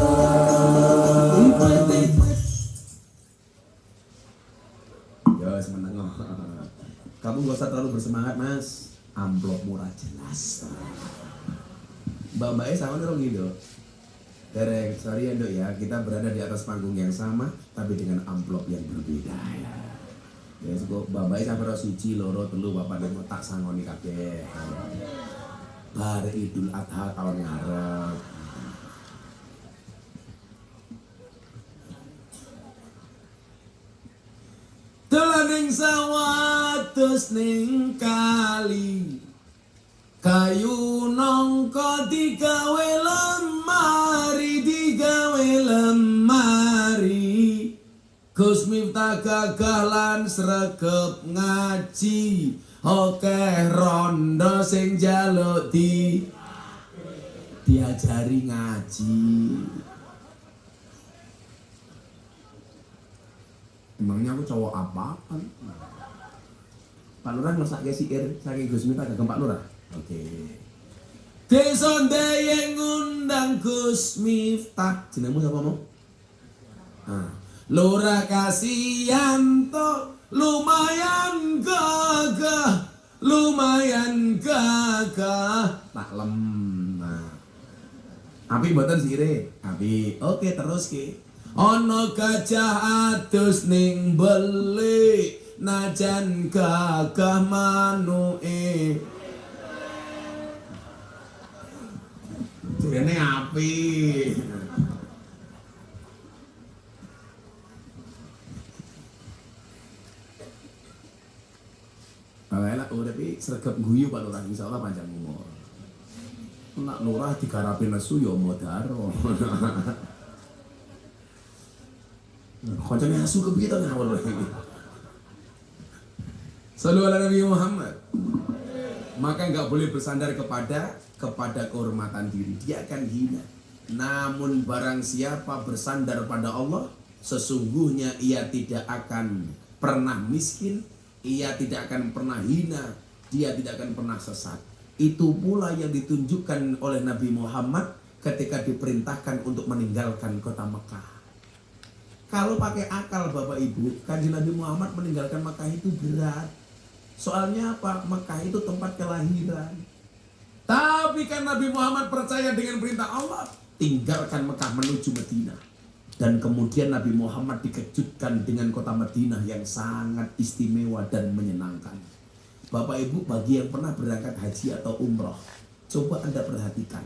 Kamu gak usah terlalu bersemangat, Mas. Amplop murah jelas. Mbak-mbaknya sama dong gitu. Derek, sorry ya Dok ya, kita berada di atas panggung yang sama, tapi dengan amplop yang berbeda ya. Ya, sebab mbak-mbaknya sampai siji, loro, telu, bapak dan tak sangoni kabeh. Bar Idul Adha tahun ngarep. Telaning sawah terus ning kali, kayu nongko digawe lemari, Gus Miftah gagah lan sregep ngaji, Oke rondo sing jaluk diajari ngaji. Emangnya aku cowok apaan? Pak Lurah ngesake siir saking Gus Miftah kagem Pak Lurah. Oke. Desa Ndeyeng ngundang Gus Miftah. Jenengmu sapa mau? Lurah Kasiyanto lumayan gagah, maklem. Nah. Api mboten sire, api. Oke, terus ki. Ana gajah adus ning beli, najan gagah manuke. Jirene api. Lah urip iki sregep guyu Pak Lurah insyaallah panjang umur. Nak Lurah digarapi nesu ya modaro. Koncone nesu kepiye to ngawur iki. Sallu ala Nabi Muhammad. Maka enggak boleh bersandar kepada kehormatan diri, dia akan hina. Namun barang siapa bersandar pada Allah, sesungguhnya ia tidak akan pernah miskin, ia tidak akan pernah hina, dia tidak akan pernah sesat. Itu pula yang ditunjukkan oleh Nabi Muhammad ketika diperintahkan untuk meninggalkan kota Mekah. Kalau pakai akal Bapak Ibu, Kanjeng Nabi Muhammad meninggalkan Mekah itu berat. Soalnya apa? Mekah itu tempat kelahiran. Tapi kan Nabi Muhammad percaya dengan perintah Allah, tinggalkan Mekah menuju Madinah. Dan kemudian Nabi Muhammad dikejutkan dengan kota Madinah yang sangat istimewa dan menyenangkan. Bapak Ibu, bagi yang pernah berangkat haji atau umroh, coba Anda perhatikan.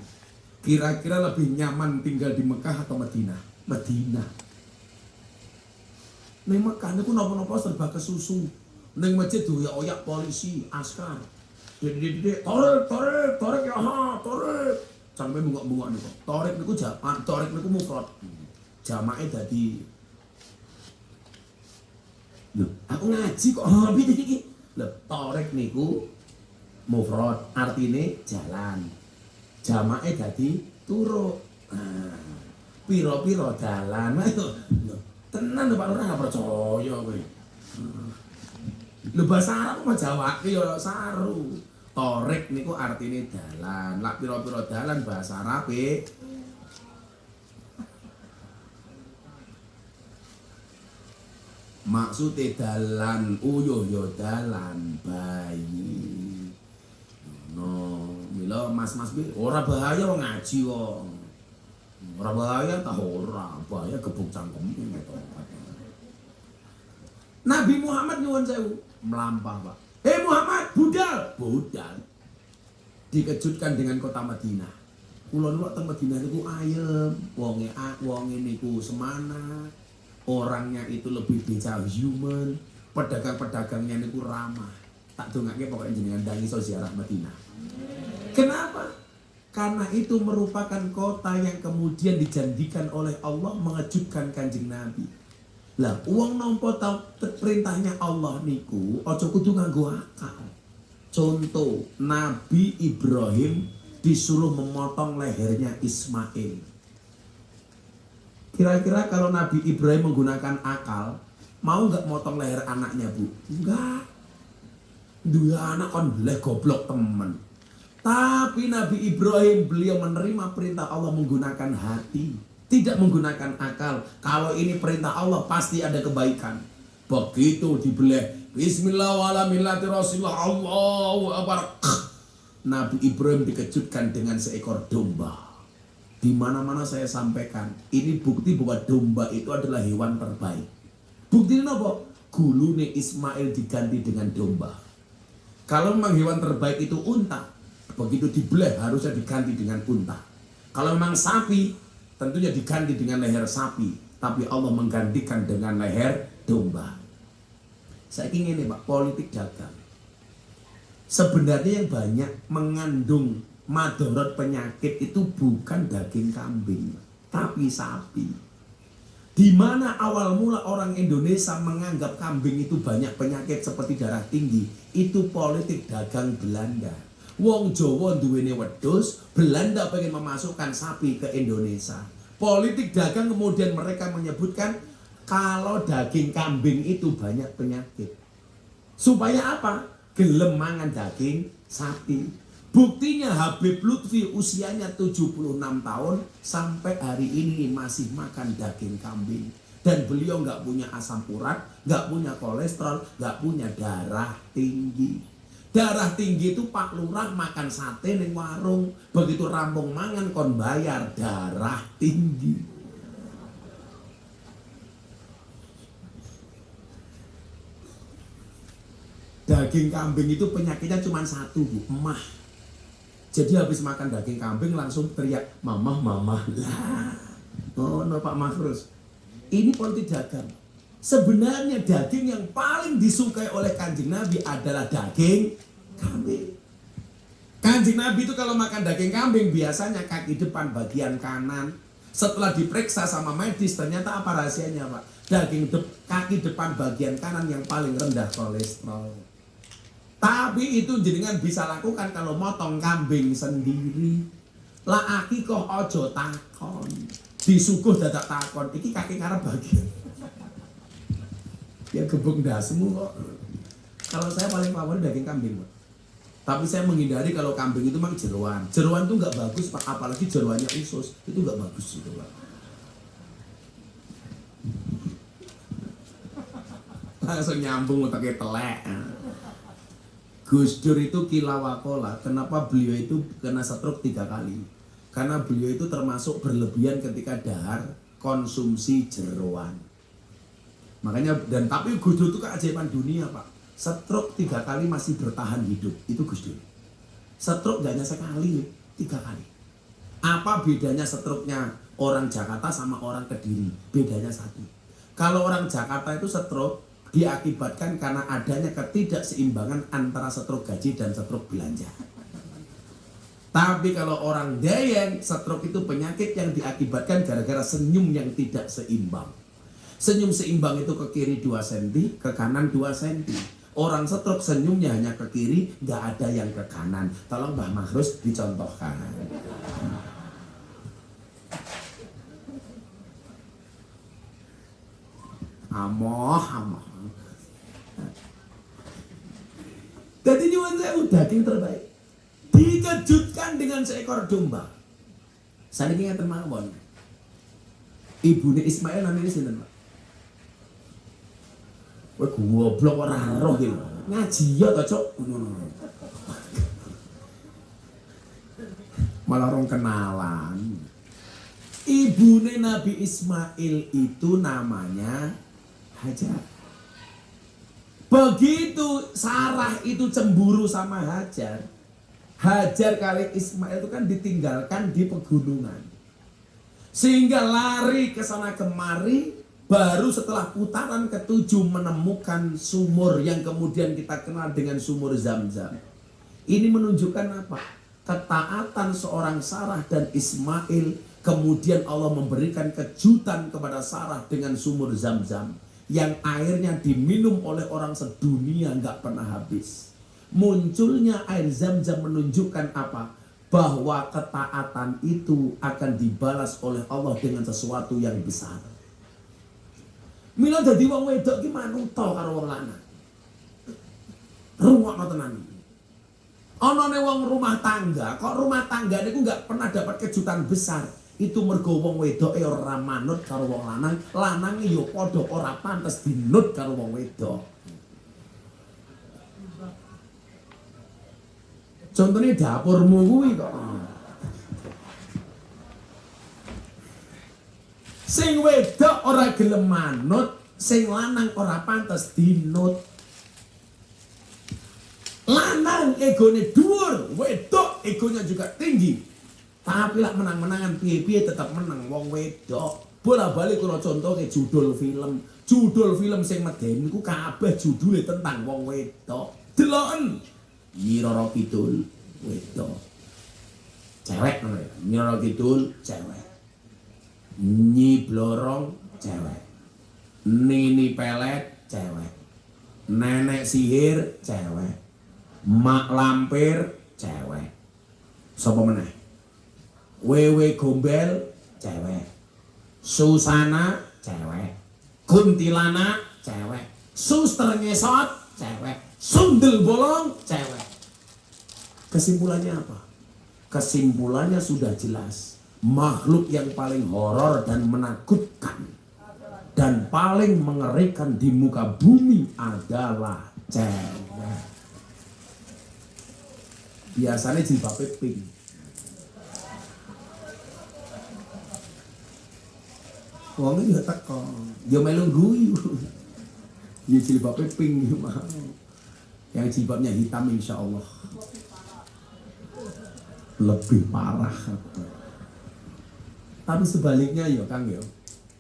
Kira-kira lebih nyaman tinggal di Mekah atau Madinah? Madinah. Neng Mekah niku napa-napa serba kesusu. Neng masjid oyak polisi, askar. Dede, torek ya ha, torek. Sampai bungok-bungok niku. Torek niku mufrad. Jamae dadi. Lho, aku ngaji kok piye iki? Lho, torek niku mufrad, artine jalan. Jamae dadi turu. Piro-piro dalan. Lho, tenan Pak Lurah gak percaya kowe. Lho bahasa Arab mah jawake ya saru. Torek niku artine dalan. Lak pira-pira dalan bahasa Arab maksudnya dalan uyuh ya dalan bayi. No, mila mas-mas bi ora bahaya wong ngaji wong. Ora bahaya ta ora, bahaya gebuk cangkeme to. Nabi Muhammad nyuwun sewu, melampah Pak. Muhammad, budal. Dikejutkan dengan kota Madinah. Kula niku teng Madinah niku ayem, wonge niku semana. Orangnya itu lebih bisa human, pedagang-pedagangnya niku ramah. Tak dongake pokoknya jenengan dangi iso ziarah Madinah. Kenapa? Karena itu merupakan kota yang kemudian dijanjikan oleh Allah mengejutkan Kanjeng Nabi. Lah, uang nampa tau perintahnya Allah niku aja kudu nganggo akal. Contoh, Nabi Ibrahim disuruh memotong lehernya Ismail. Kira-kira kalau Nabi Ibrahim menggunakan akal, mau nggak motong leher anaknya, Bu? Enggak. Dua anak kon bleh goblok temen. Tapi Nabi Ibrahim beliau menerima perintah Allah menggunakan hati. Tidak menggunakan akal. Kalau ini perintah Allah pasti ada kebaikan. Begitu dibeleh, Bismillah wa ala millati Rasulullah, Allahu Akbar. Nabi Ibrahim dikejutkan dengan seekor domba. Di mana-mana saya sampaikan, ini bukti bahwa domba itu adalah hewan terbaik. Buktinya apa? Gulune Ismail diganti dengan domba. Kalau memang hewan terbaik itu unta, begitu dibeleh harusnya diganti dengan unta. Kalau memang sapi, tentunya diganti dengan leher sapi, tapi Allah menggantikan dengan leher domba. Saya ingin ini Pak, politik dagang. Sebenarnya yang banyak mengandung madarat penyakit itu bukan daging kambing, tapi sapi. Di mana awal mula orang Indonesia menganggap kambing itu banyak penyakit seperti darah tinggi, itu politik dagang Belanda. Wong Jawa duwene wedhus, Belanda pengen memasukkan sapi ke Indonesia. Politik dagang kemudian mereka menyebutkan kalau daging kambing itu banyak penyakit. Supaya apa? Gelem mangan daging sapi. Buktinya Habib Lutfi usianya 76 tahun sampai hari ini masih makan daging kambing. Dan beliau nggak punya asam urat, nggak punya kolesterol, nggak punya darah tinggi. Darah tinggi itu Pak Lurah makan sate ning warung, begitu rampung mangan kon bayar darah tinggi. Daging kambing itu penyakitnya cuma satu, Bu, emah. Jadi habis makan daging kambing langsung teriak, mamah, mamah. Lah, oh no Pak Mahrus. Ini politik dagang. Sebenarnya daging yang paling disukai oleh Kanjeng Nabi adalah daging kambing. Kanjeng Nabi itu kalau makan daging kambing biasanya kaki depan bagian kanan. Setelah diperiksa sama medis ternyata apa rahasianya, Pak? Kaki depan bagian kanan yang paling rendah kolesterol. Tapi itu jenengan bisa lakukan kalau motong kambing sendiri. Lah aki kok ojo takon. Disuguh dadak takon. Iki kaki ngarep bagian. Ya gebuk dasmu kok. Kalau saya paling favorit daging kambing, Pak. Tapi saya menghindari kalau kambing itu memang jeroan. Jeroan itu nggak bagus, Pak. Apalagi jeroannya usus. Itu nggak bagus itu, Pak. Langsung nyambung pakai telek. Gus Dur itu kilawakola. Kenapa beliau itu kena stroke 3 kali? Karena beliau itu termasuk berlebihan ketika dahar konsumsi jeroan. Makanya tapi Gus Dur itu keajaiban dunia, Pak. Stroke 3 kali masih bertahan hidup. Itu Gus Dur. Stroke gak hanya sekali, 3 kali. Apa bedanya stroke-nya orang Jakarta sama orang Kediri? Bedanya satu. Kalau orang Jakarta itu stroke diakibatkan karena adanya ketidakseimbangan antara stroke gaji dan stroke belanja. Tapi kalau orang Dayak, stroke itu penyakit yang diakibatkan gara-gara senyum yang tidak seimbang. Senyum seimbang itu ke kiri 2 cm, ke kanan 2 cm. Orang stroke senyumnya hanya ke kiri, nggak ada yang ke kanan. Tolong Mbah Mahrus dicontohkan. Amoh. Jadi nyuwun sewu daging terbaik. Dikejutkan dengan seekor domba. Saniki ngeten mawon. Ibune Ismail namanya sinten, Pak? Kowe goblok ora roh iki. Ngaji ya to, Cuk. Malah orang kenalan. Ibune Nabi Ismail itu namanya Hajar. Begitu Sarah itu cemburu sama Hajar, Hajar kali Ismail itu kan ditinggalkan di pegunungan. Sehingga lari ke sana kemari, baru setelah putaran ke-7 menemukan sumur yang kemudian kita kenal dengan sumur Zam-Zam. Ini menunjukkan apa? Ketaatan seorang Sarah dan Ismail, kemudian Allah memberikan kejutan kepada Sarah dengan sumur Zam-Zam yang airnya diminum oleh orang sedunia nggak pernah habis. Munculnya air Zam-Zam menunjukkan apa? Bahwa ketaatan itu akan dibalas oleh Allah dengan sesuatu yang besar. Mila dadi wong wedok ki manuta karo wong lanang. Rungokno tenan. Anane wong rumah tangga, kok rumah tangga niku nggak pernah dapat kejutan besar. Itu mergo wong wedoke ora manut karo wong lanang, lanange ya padha ora pantes dinut karo wong wedok. Contohnya dapurmu kuwi kok. Sing wedok ora gelem manut, sing lanang ora pantes dinut. Lanang egone dhuwur, wedok egonya juga tinggi. Tapi lah menang-menangan piye-piye tetap menang wong wedok. Bola-balik kula contohke judul film. Judul film sing medeni ku kabeh judule tentang wong wedok. Deloken Nyi Roro Kidul wedok. Cewek ngono ya. Nyi Roro Kidul cewek. Nyi Blorong cewek. Nini pelet, cewek. Nenek sihir, cewek. Mak lampir, cewek. Sopo meneh? Wewe gombel, cewek. Susana, cewek. Kuntilanak, cewek. Suster ngesot, cewek. Sundel bolong, cewek. Kesimpulannya apa? Kesimpulannya sudah jelas. Makhluk yang paling horor dan menakutkan dan paling mengerikan di muka bumi adalah cewek. Biasanya jilbabnya pink. Wong iki ya teko, ya melu guyu. Ya jilbabnya pink ya mau. Yang jilbabnya hitam insya Allah lebih parah. Tapi sebaliknya ya Kang ya,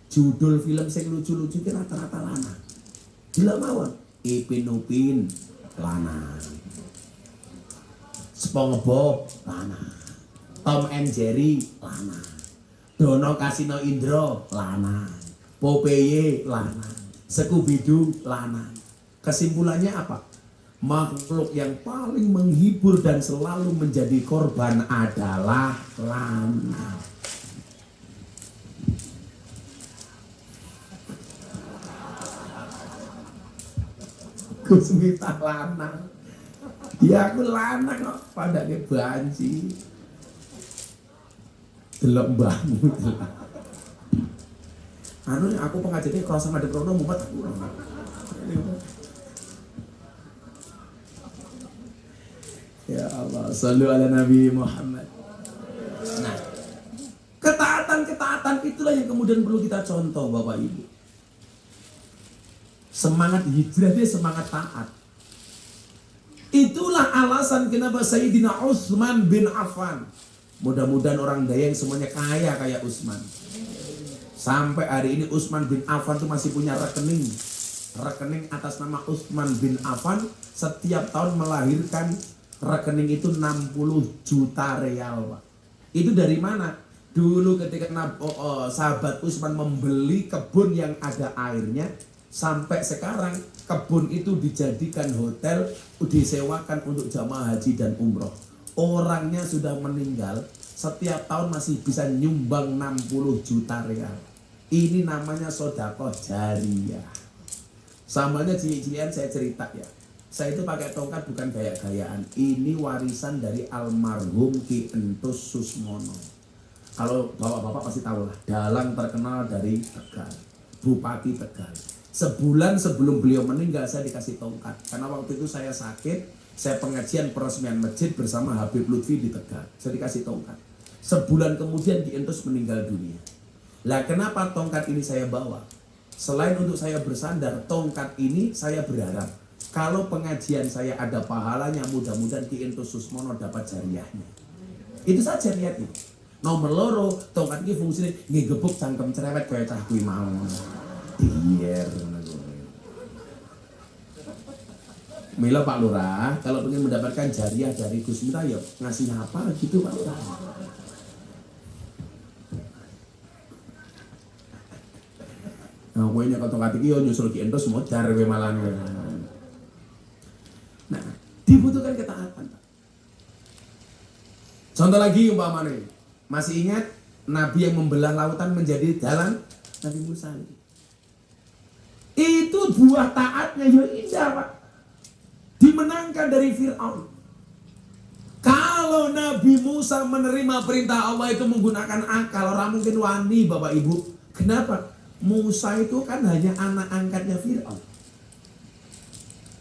judul film sing lucu-lucu ki rata-rata lanang. Gila mawon, Ipin Upin lanang, SpongeBob lanang, Tom and Jerry lanang, Dono Kasino Indro lanang, Popeye lanang, Scooby-Doo lanang. Kesimpulannya apa? Makhluk yang paling menghibur dan selalu menjadi korban adalah lanang. Kusmita lanang. Ya aku lanang kok pada ke banci. Delok mbahmu. Anu aku pengajiannya kerasa madhep rono mumet aku. Ya Allah, shallu ala Nabi Muhammad. Nah, ketaatan itulah yang kemudian perlu kita contoh Bapak Ibu. Semangat hijrah dia semangat taat. Itulah alasan kenapa Sayyidina Utsman bin Affan. Mudah-mudahan orang Dayeng semuanya kaya kayak Utsman. Sampai hari ini Utsman bin Affan tuh masih punya rekening. Rekening atas nama Utsman bin Affan setiap tahun melahirkan rekening itu 60 juta real, Pak. Itu dari mana? Dulu ketika sahabat Utsman membeli kebun yang ada airnya, sampai sekarang kebun itu dijadikan hotel, disewakan untuk jamaah haji dan umroh. Orangnya sudah meninggal, setiap tahun masih bisa nyumbang 60 juta real. Ini namanya sedekah jariyah. Samanya cilik-cilian saya cerita ya. Saya itu pakai tongkat bukan gaya-gayaan. Ini warisan dari almarhum Ki Entus Susmono. Kalau bapak-bapak pasti tahu lah. Dalang terkenal dari Tegal, Bupati Tegal. Sebulan sebelum beliau meninggal saya dikasih tongkat. Karena waktu itu saya sakit, saya pengajian peresmian masjid bersama Habib Lutfi di Tegal. Saya dikasih tongkat. Sebulan kemudian Ki Entus meninggal dunia. Lah kenapa tongkat ini saya bawa? Selain untuk saya bersandar, tongkat ini saya berharap kalau pengajian saya ada pahalanya, mudah-mudahan Ki Entus Susmono dapat jariyahnya. Itu saja niatnya. Nomor loro, tongkat ini fungsinya ngegebuk cangkem cerewet kayak cah kuwi mau. Dier. Mila Pak Lurah, kalau ingin mendapatkan jariyah dari Gus Miftah, ya ngasih apa gitu Pak Lurah. Nah, gue nyokot tongkat iki yo nyusul Ki Entus modar we malan. Nah, dibutuhkan ketaatan. Contoh lagi umpamanya, masih ingat Nabi yang membelah lautan menjadi jalan? Nabi Musa. Itu buah taatnya ya indah Pak. Dimenangkan dari Fir'aun. Kalau Nabi Musa menerima perintah Allah itu menggunakan akal, orang mungkin wani Bapak Ibu. Kenapa? Musa itu kan hanya anak angkatnya Fir'aun.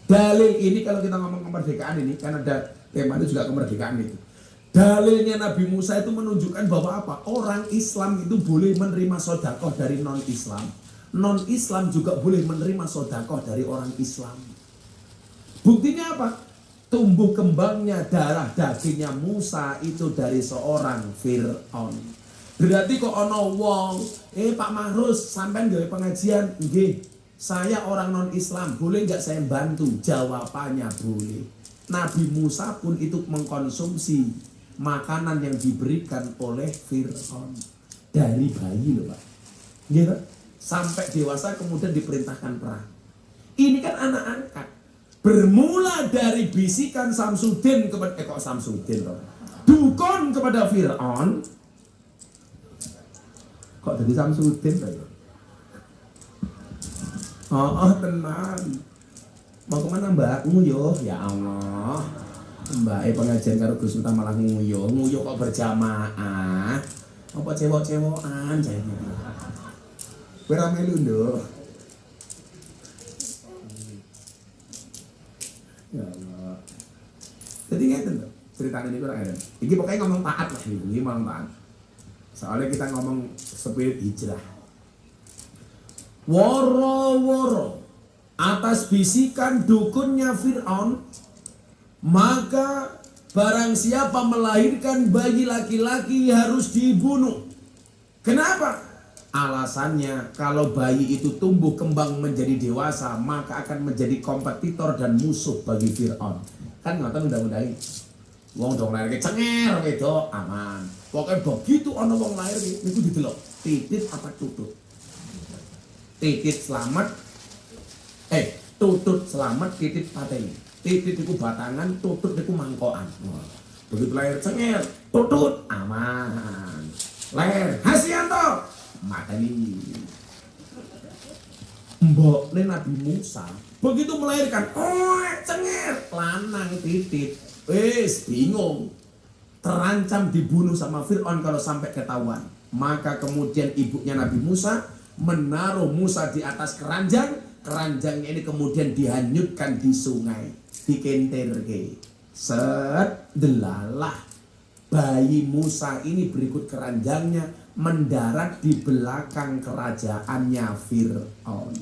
Dalil ini kalau kita ngomong kemerdekaan ini, kan ada tema itu juga kemerdekaan itu. Dalilnya Nabi Musa itu menunjukkan bahwa apa? Orang Islam itu boleh menerima sedekah dari non-Islam. Non-Islam juga boleh menerima sedekah dari orang Islam. Buktinya apa? Tumbuh kembangnya darah dagingnya Musa itu dari seorang Fir'aun. Berarti kok ono wong, Pak Mahrus sampean gawe pengajian, nggih. Saya orang non-Islam, boleh nggak saya bantu? Jawabannya boleh. Nabi Musa pun itu mengkonsumsi makanan yang diberikan oleh Fir'aun dari bayi loh Pak. Gitu. sampai dewasa kemudian diperintahkan perang. Ini kan anak angkat. Bermula dari bisikan Samsudin kepada Samsudin loh. Dukun kepada Fir'aun. Kok jadi Samsudin loh? Oh tenan. Mau kemana mbak? Nguyuh. Ya Allah. Mbak pengajian karo Gus Miftah malah nguyuh. Nguyuh kok berjamaah. Apa cewek-cewokan jane. Kowe ra melu nduk. Ya Allah. Jadi ngeten lho, ceritane niku ora ada. Iki pokoknya ngomong taat lah niku, iki ngomong taat. Soalnya kita ngomong spirit hijrah. Woro-woro atas bisikan dukunnya Fir'aun, maka barang siapa melahirkan bayi laki-laki harus dibunuh. Kenapa? Alasannya kalau bayi itu tumbuh kembang menjadi dewasa maka akan menjadi kompetitor dan musuh bagi Fir'aun. Kan ngoten undang-undang. Wong dong lahir cenger wedok aman. Pokoknya begitu ana wong lahir niku didelok titit apa tutut. Titit selamat. Tutut selamat, titit pateni. Titit itu batangan, tutut itu mangkokan. Begitu lahir cenger, tutut aman. Lahir Hasyanto mateni. Mbokne Nabi Musa begitu melahirkan, cenger, lanang titit. Bingung. Terancam dibunuh sama Fir'aun kalau sampai ketahuan. Maka kemudian ibunya Nabi Musa menaruh Musa di atas keranjang. Keranjangnya ini kemudian dihanyutkan di sungai, dikenterke. Set delalah. Bayi Musa ini berikut keranjangnya mendarat di belakang kerajaannya Fir'aun.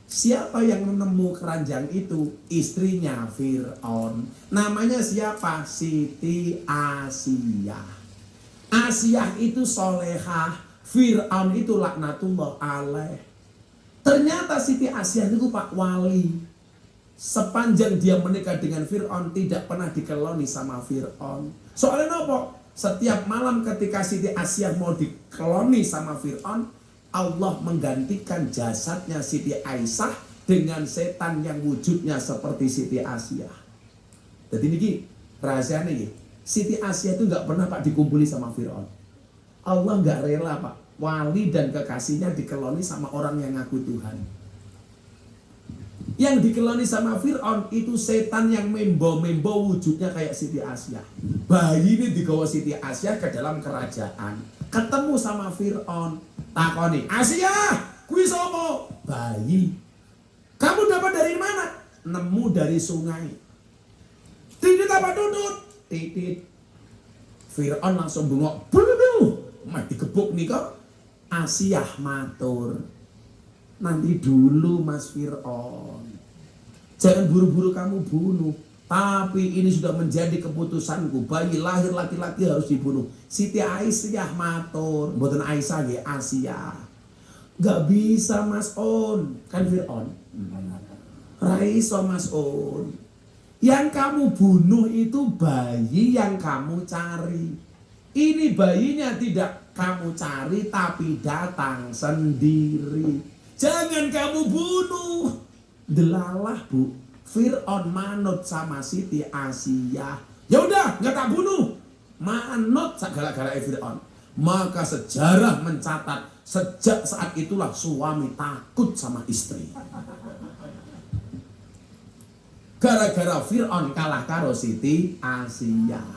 Siapa yang menemu keranjang itu? Istrinya Fir'aun. Namanya siapa? Siti Asiyah. Asiyah itu solehah, Fir'aun itu laknatullah alaih. Ternyata Siti Asiyah itu Pak Wali. Sepanjang dia menikah dengan Fir'aun tidak pernah dikeloni sama Fir'aun. Soalnya apa? Setiap malam ketika Siti Asiyah mau dikeloni sama Fir'aun, Allah menggantikan jasadnya Siti Aisyah dengan setan yang wujudnya seperti Siti Asiyah. Jadi ini rahasianya ini. Siti Asiyah itu nggak pernah Pak dikumpuli sama Fir'aun. Allah nggak rela Pak. Wali dan kekasihnya dikeloni sama orang yang ngaku Tuhan. Yang dikeloni sama Fir'aun itu setan yang membo-membo wujudnya kayak Siti Asiyah. Bayi ini digawa Siti Asiyah ke dalam kerajaan. Ketemu sama Fir'aun. Takoni, Asiyah, kuwi sapa? Bayi. Kamu dapat dari mana? Nemu dari sungai. Titit apa tutut? Titit. Fir'aun langsung bengok. Bulu, mati gebuk nih kok. Asiyah matur. Nanti dulu Mas Fir'aun. Jangan buru-buru kamu bunuh. Tapi ini sudah menjadi keputusanku. Bayi lahir laki-laki harus dibunuh. Siti Aisyah matur. Mboten Aisyah nggih, Asiyah. Gak bisa Mas On. Kan Fir'aun. Ra iso Mas On. Yang kamu bunuh itu bayi yang kamu cari. Ini bayinya tidak kamu cari tapi datang sendiri. Jangan kamu bunuh. Delalah Bu. Fir'aun manut sama Siti Asiyah. Ya udah, nggak tak bunuh. Manut segala-gala Fir'aun. Maka sejarah mencatat sejak saat itulah suami takut sama istri. Gara-gara Fir'aun kalah karo Siti Asiyah.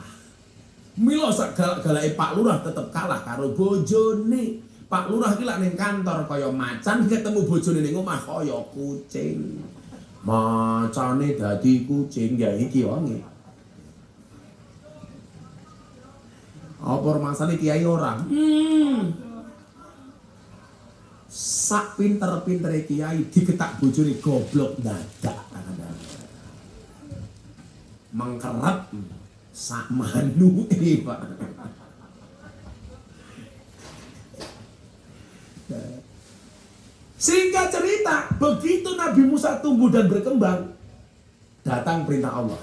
Milo segala-gala Pak Lurah tetep kalah karo bojone. Pak Lurah ki lak ning kantor kaya macan, ketemu bojone ning omah kaya kucing. Macane dadi kucing ya iki wonge. Apa masane kiai ora? Sak pinter-pintere kiai diketak bojone goblok dadak. Mengkerep sak manu Pak. Singkat cerita, begitu Nabi Musa tumbuh dan berkembang, datang perintah Allah.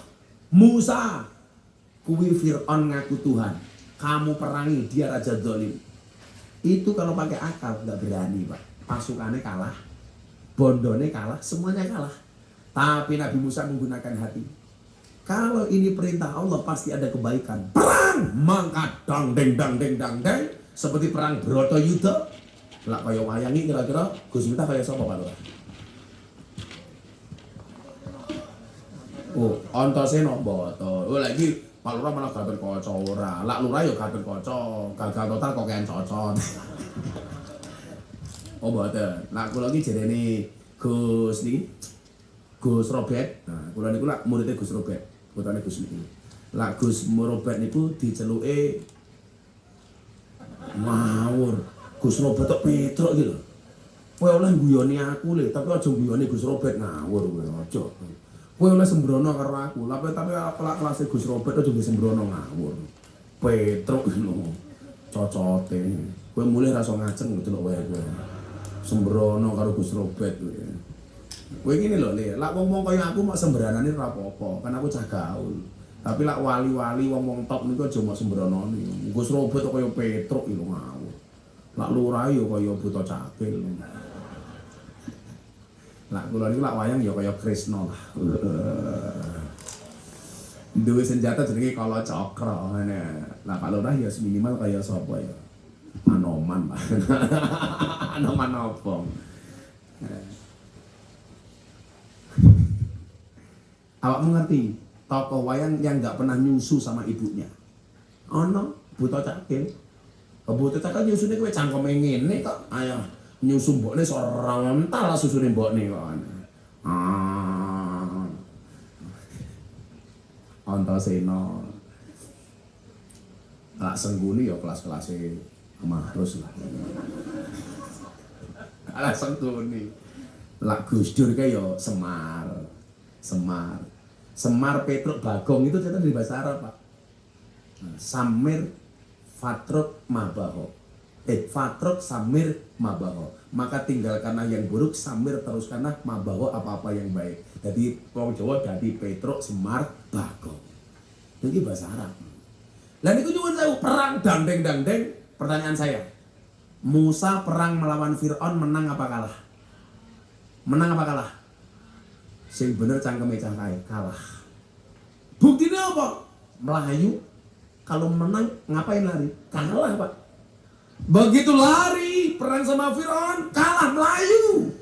Musa, kuwi Fir'aun ngaku Tuhan. Kamu perangi, dia raja zalim. Itu kalau pakai akal nggak berani Pak. pasukannya kalah, bondone kalah, semuanya kalah. Tapi Nabi Musa menggunakan hati. Kalau ini perintah Allah pasti ada kebaikan. Perang, mangkat dang deng. Seperti perang Bratayuda. Lah kaya wayangi kira-kira Gus Miftah kaya sapa Pak Lurah? Oh, Antasena mboten. Oh, lagi Pak Lurah malah Gatot Kaca ora. Lak Lurah ya Gatot Kaca, gagal total kok kean cocon. Oh, mboten. Lah kula iki jerene Gus niki Gus Robert. Nah, kula niku lak muridé Gus Robert. Putane Gus niki. Lak Gus Robert niku diceluke ngawur. Gus Robert tok Petruk iki lho. Kowe oleh guyoni aku le, tapi aja guyoni Gus Robert ngawur kowe aja. Kowe oleh sembrono karo aku, tapi kelas Gus Robert aja sembrono ngawur. Petruk lho. Cocote. Kowe mulih rasa ngaceng delok wae kowe. Sembrono karo Gus Robert kowe. Kowe ngene lho, Le. Lak wong-wong kaya aku mak sembranane ora apa-apa, kan aku cah gaul. Tapi lak wali-wali wong-wong top niku aja mak sembronone. Gus Robert kok kaya Petruk lho ngawur. Lak Lurah yo kaya buta cakil. Lak kula niku lak wayang ya kaya Krisna lah. Duwe senjata jenenge Kala Cakra ngene. Lah Pak Lurah ya minimal kaya sapa ya? Anoman lah. Anoman apa? Awak mengerti tokoh wayang yang nggak pernah nyusu sama ibunya? Ono buta cakil. Buta cakil nyusune kowe cangkeme ngene kok. Ayo nyusu mbokne sorang ental susune mbokne kok. Antasena. Lak Sengguni ya kelas-kelase Mahrus lah. Lak Sengguni. Lak Gus Dur kae ya Semar. Semar Petruk Bagong itu ternyata dari bahasa Arab, Pak. Samir Fatruk Mabaho. Fatruk Samir Mabaho. Maka tinggalkanlah yang buruk, Samir teruskanlah Mabaho apa-apa yang baik. Jadi wong Jawa dadi Petruk Semar Bagong. Ini bahasa Arab. Lah niku nyuwun sewu perang dangdeng. Pertanyaan saya. Musa perang melawan Firaun menang apa kalah? Menang apa kalah? Sing bener cangkeme cah kae kalah. Buktinya apa? Melayu. Kalau menang ngapain lari? Kalah, Pak. Begitu lari perang sama Firaun, kalah melayu.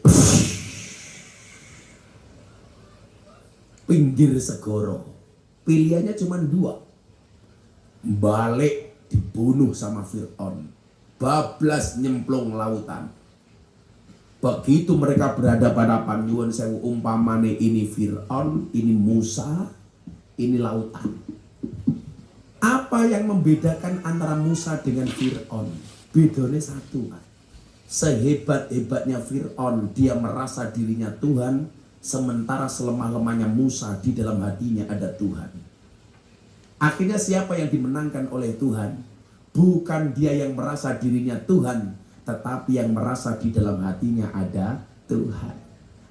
Pinggir segoro. Pilihannya cuma dua. Balik dibunuh sama Firaun. Bablas nyemplung lautan. Begitu mereka berhadapan-hadapan, nyuwun sewu umpamane ini Firaun, ini Musa, ini lautan. Apa yang membedakan antara Musa dengan Fir'aun? Bedanya satu, Pak. Sehebat-hebatnya Fir'aun, dia merasa dirinya Tuhan, sementara selemah-lemahnya Musa di dalam hatinya ada Tuhan. Akhirnya siapa yang dimenangkan oleh Tuhan? Bukan dia yang merasa dirinya Tuhan, tetapi yang merasa di dalam hatinya ada Tuhan.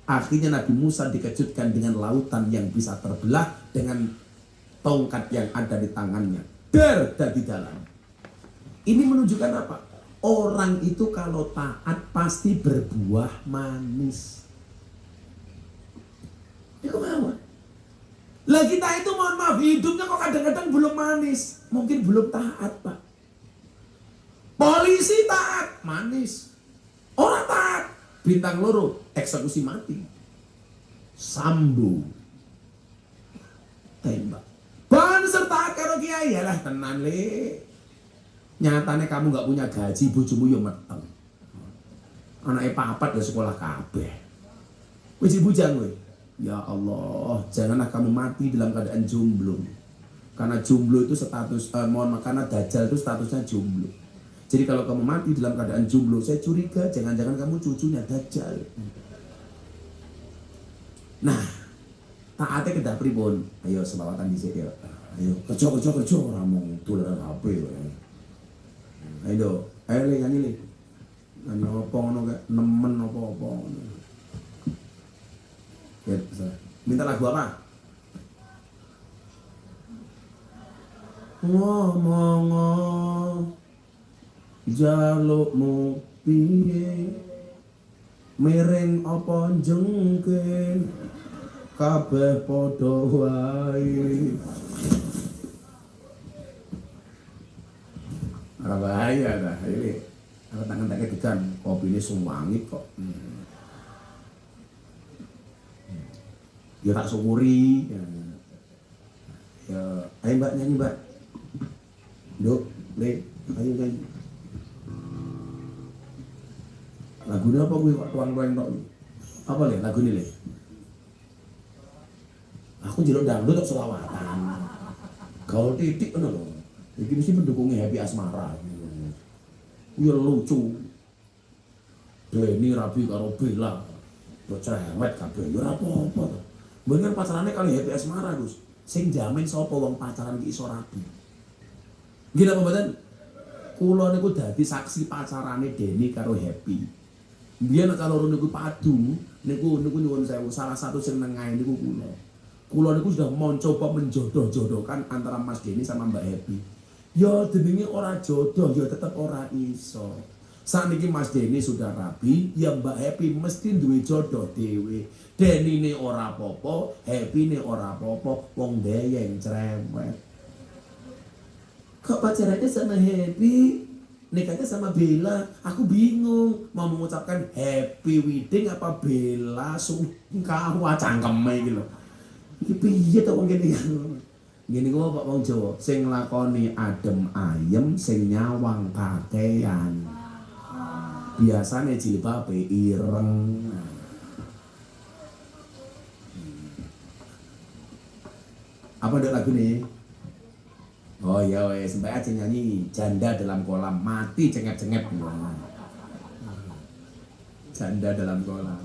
Akhirnya Nabi Musa dikejutkan dengan lautan yang bisa terbelah dengan tongkat yang ada di tangannya. Dari dalam. Ini menunjukkan apa? Orang itu kalau taat pasti berbuah manis. Itu apa? Lah kita itu mohon maaf, hidupnya kok kadang-kadang belum manis. Mungkin belum taat, Pak. Polisi taat, manis. Orang taat, bintang loro, eksekusi mati. Sambo, tembak. Banser taat karo kiai ya lah tenan le. Nyatane kamu nggak punya gaji, bojomu yo meteng. Anake papat ya sekolah kabeh. Wis bujang kowe. Ya Allah, janganlah kamu mati dalam keadaan jomblo. Karena jomblo itu status karena dajjal itu statusnya jomblo. Jadi kalau kamu mati dalam keadaan jomblo, saya curiga jangan-jangan kamu cucunya dajjal. Nah, taatnya kedah pripun? Ayo selawatan dhisik ya. Ayo kerja ora mung dolan HP ya. Ayo le nyanyi le. Nyanyi apa ngono kek nemen apa-apa ngono. Ya, minta lagu apa? Ngomong jalukmu piye miring apa jengking kabeh padha wae. Ora bahaya ta, iki. Aku tangan tak kedegan, kopine suwangi kok. Ya tak syukuri. Ya, ayo Mbak nyanyi Mbak. Nduk, Le, ayo nyanyi. Lagunya apa gue kok tuang-tuang tok? Apa Le lagu ini Le? Aku njeluk dangdut tok selawatan. Gaul titik ngono lho. Iki mesti pendukungnya Happy Asmara. Ya lucu. Deni rabi karo Bella. Yo cerewet kabeh, yo ora apa-apa to. Mbener pacarane kali Happy Asmara, Gus. Sing jamin sapa wong pacaran iki iso rabi. Nggih napa mboten? Kula niku dadi saksi pacarane Deni karo Happy. Biyen nek kaloro niku padu, niku nyuwun sewu, salah satu sing nengahe niku kula. Kula niku sudah mau coba menjodoh-jodohkan antara Mas Deni sama Mbak Happy. Ya jenenge ora jodoh, ya tetep ora iso. Saniki Mas Deni sudah rabi, ya Mbak Happy mesti duwe jodoh dhewe. Deni ne ora apa-apa, Happy ne ora apa-apa, wong deyeng cerewet. Kok pacarannya sama Happy? Nikahnya sama Bella, aku bingung mau mengucapkan happy wedding apa Bella sungkawa cangkeme iki lho. Iki piye to wong kene iki? Ngene ku Pak wong Jawa, sing nglakoni adem ayem, sing nyawang pakaian. Biasane jilbabe ireng. Apa ada lagu nih? Oh iya wes, sampai aja nyanyi Janda Dalam Kolam, mati cengep-cengep. Janda dalam kolam.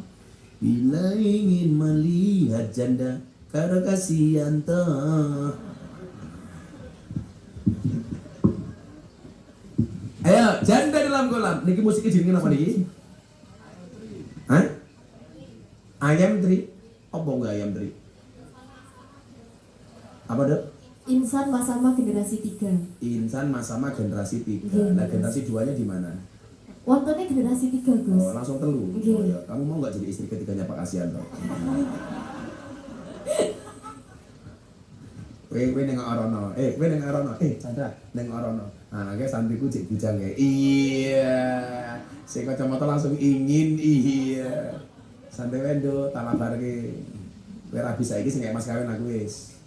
Bila ingin melihat janda, karo kasihan toh. Ayo, Janda Dalam Kolam. Niki musiknya jenenge apa niki? Hah? Ayam Tri? Apa enggak Ayam Tri? Apa dok? Insan Masama generasi 3. Insan Masama generasi 3. Nah generasi 2-nya di mana? Wontennya generasi 3, Gus. Oh, langsung telu. Iya. Oh, ya. Kamu mau nggak jadi istri ketiganya Pak Kasianto? Kowe ning Arono. Kowe ning Arono. Chandra ning Arono. Nah, kayak santriku cek bujang ya. Iya. Sing kacamata langsung ingin iya. Santai wendo talabarke. Kowe ra bisa iki sing kayak mas kawin aku wis.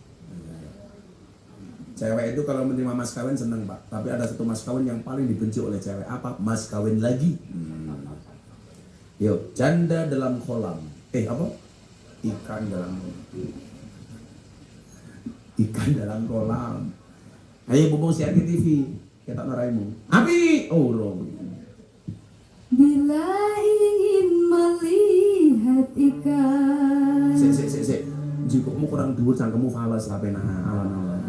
Cewek itu kalau menerima mas kawin seneng Pak, tapi ada satu mas kawin yang paling dibenci oleh cewek. Apa? Mas kawin lagi. Yuk, Janda Dalam Kolam. Apa? Ikan dalam kolam. Ayo bubung si Aki TV. Kita naraimu. Api! Oh, wrong. Bila ingin melihat ikan. Sik. Jikukmu kurang dhuwur cangkemmu falas HP alam-alam.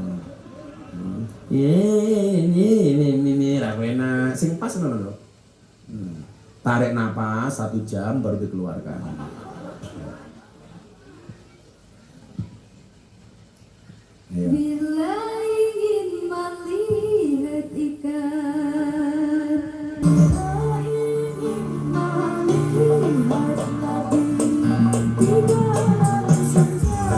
Ini Rawena sing pas ngono lho. Tarik napas 1 jam baru dikeluarkan. Ayo. Bila ingin melihat ikan. Bila ingin melihat di dalam senja.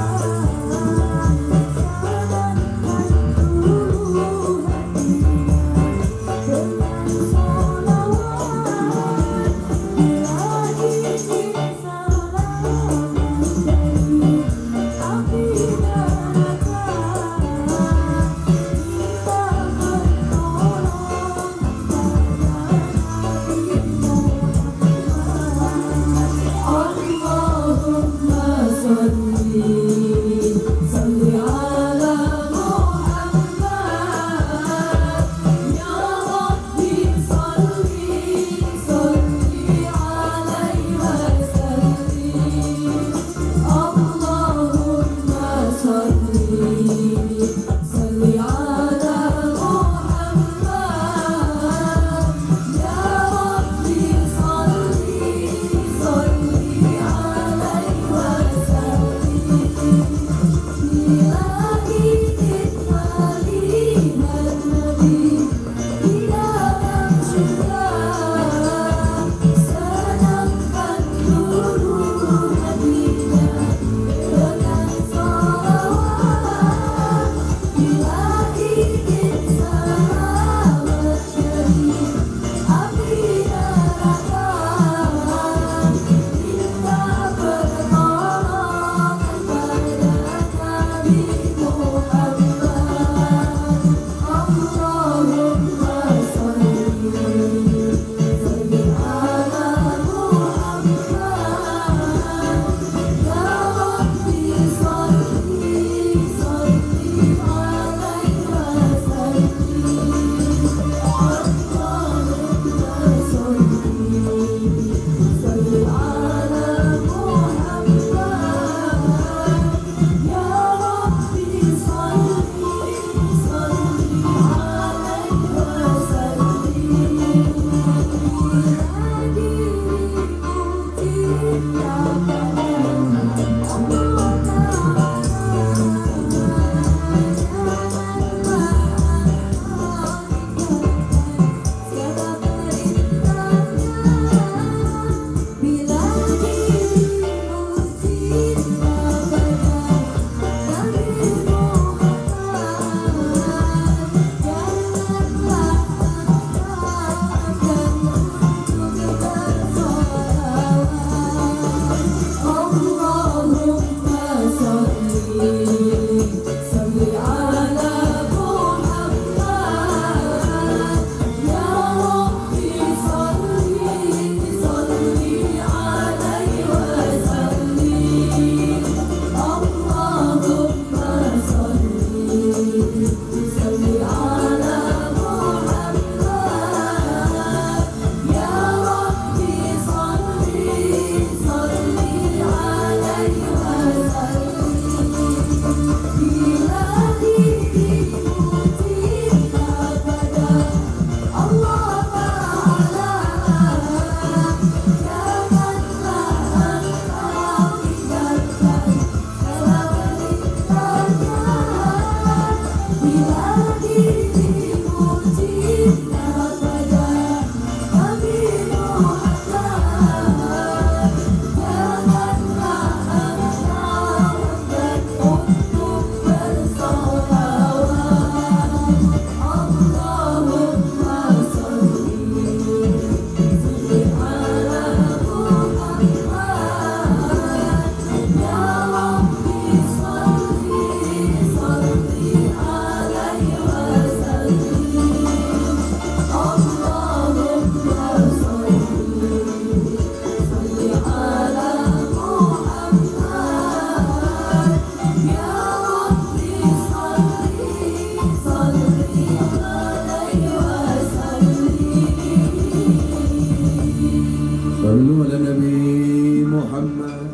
Sallu ala Nabi Muhammad.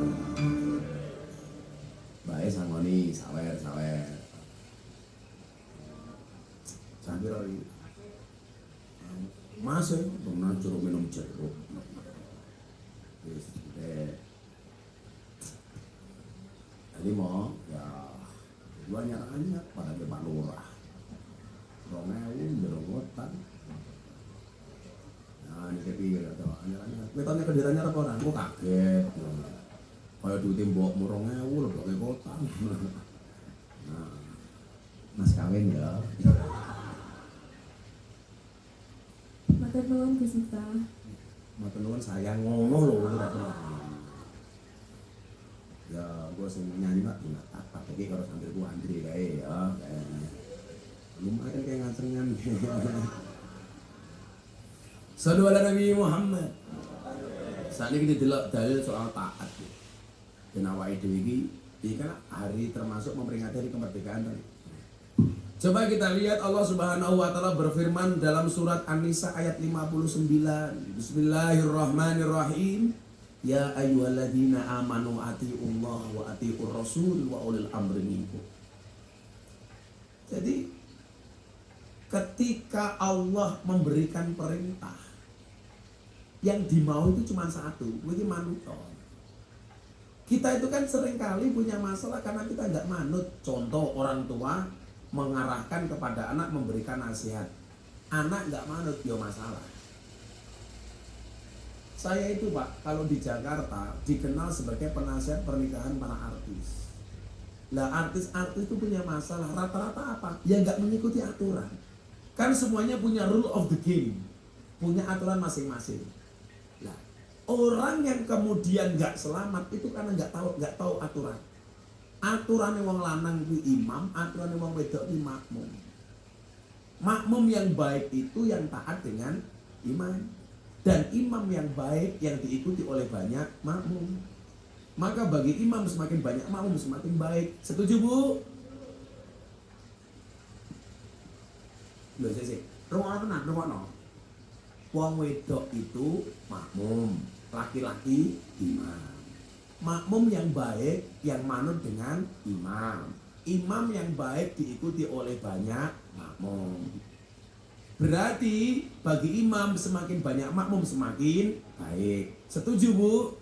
Bae sangoni sawer. Sambil hari masih pernah jeruk minum jeruk. Jadi mau ya dua nyarangannya pada ke Pak Lurah. Rongewin berogotan. Nah ini kepikir atau nyarangannya. Betanya kedirannya apa orang? Aku kaget. Kayak duit mbok murongewul udah ke kota. Nah, mas kawin ya. Matur nuwun Gus Miftah. Matur nuwun sayang ngono lho ya gue sing nyanyi mak tak iki karo sampirku Andri kae ya lumayan kayak ngancengan. Sallu ala Nabi Muhammad. Saat ini kita delok dalil soal taat. Dan awake dhewe iki kan hari termasuk memperingati hari kemerdekaan tadi. Coba kita lihat Allah Subhanahu wa taala berfirman dalam surat An-Nisa ayat 59. Bismillahirrahmanirrahim. Ya ayyuhalladzina amanu atiiullah wa atiiur rasul wa ulil amri minkum. Jadi ketika Allah memberikan perintah yang dimau itu cuma satu, ini manut. Kita itu kan seringkali punya masalah karena kita nggak manut. Contoh orang tua mengarahkan kepada anak memberikan nasihat, anak nggak manut, ya masalah. Saya itu Pak, kalau di Jakarta dikenal sebagai penasihat pernikahan para artis. Lah artis-artis itu punya masalah rata-rata apa? Ya nggak mengikuti aturan. Kan semuanya punya rule of the game, punya aturan masing-masing. Lah orang yang kemudian nggak selamat itu karena nggak tahu aturan. Aturannya wong lanang itu imam, aturannya wong wedok itu makmum. Makmum yang baik itu yang taat dengan imam. Dan imam yang baik yang diikuti oleh banyak makmum. Maka bagi imam semakin banyak makmum semakin baik. Setuju Bu? Loh sih. Rungokno tenan, rungokno. Wong wedok itu makmum, laki-laki imam. Makmum yang baik yang manut dengan imam. Imam yang baik diikuti oleh banyak makmum. Berarti bagi imam semakin banyak makmum semakin baik. Setuju Bu?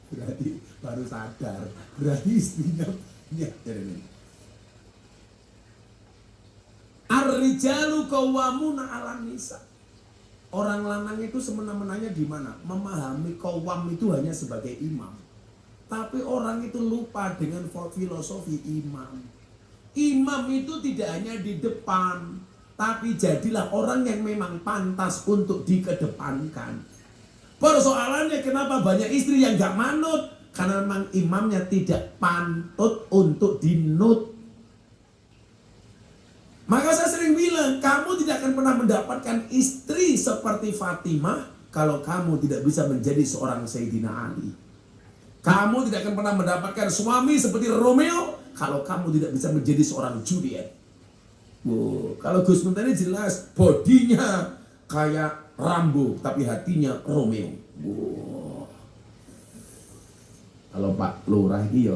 Berarti baru sadar. Berarti istrinya Ar-rijalu qawwamuna 'alan nisa. Orang lanang itu semena-menanya di mana? Memahami qawwam itu hanya sebagai imam. Tapi orang itu lupa dengan filosofi imam. Imam itu tidak hanya di depan, tapi jadilah orang yang memang pantas untuk dikedepankan. Persoalannya kenapa banyak istri yang gak manut? Karena memang imamnya tidak pantut untuk dinut. Maka saya sering bilang, kamu tidak akan pernah mendapatkan istri seperti Fatimah kalau kamu tidak bisa menjadi seorang Sayyidina Ali. Kamu tidak akan pernah mendapatkan suami seperti Romeo kalau kamu tidak bisa menjadi seorang Juliet. Kalau Gus Miftah ini jelas bodinya kayak Rambo tapi hatinya Romeo. Kalau Pak Lurah ini ya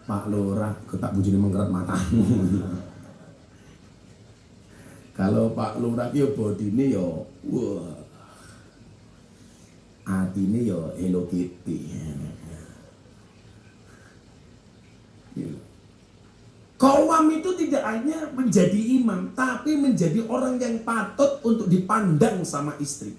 Pak Lurah, aku tak bujuni mengkerat matamu. Kalau Pak Lurah yo bodine yo wah. Atine yo Hello Kitty. Qawwam itu tidak hanya menjadi imam, tapi menjadi orang yang patut untuk dipandang sama istri.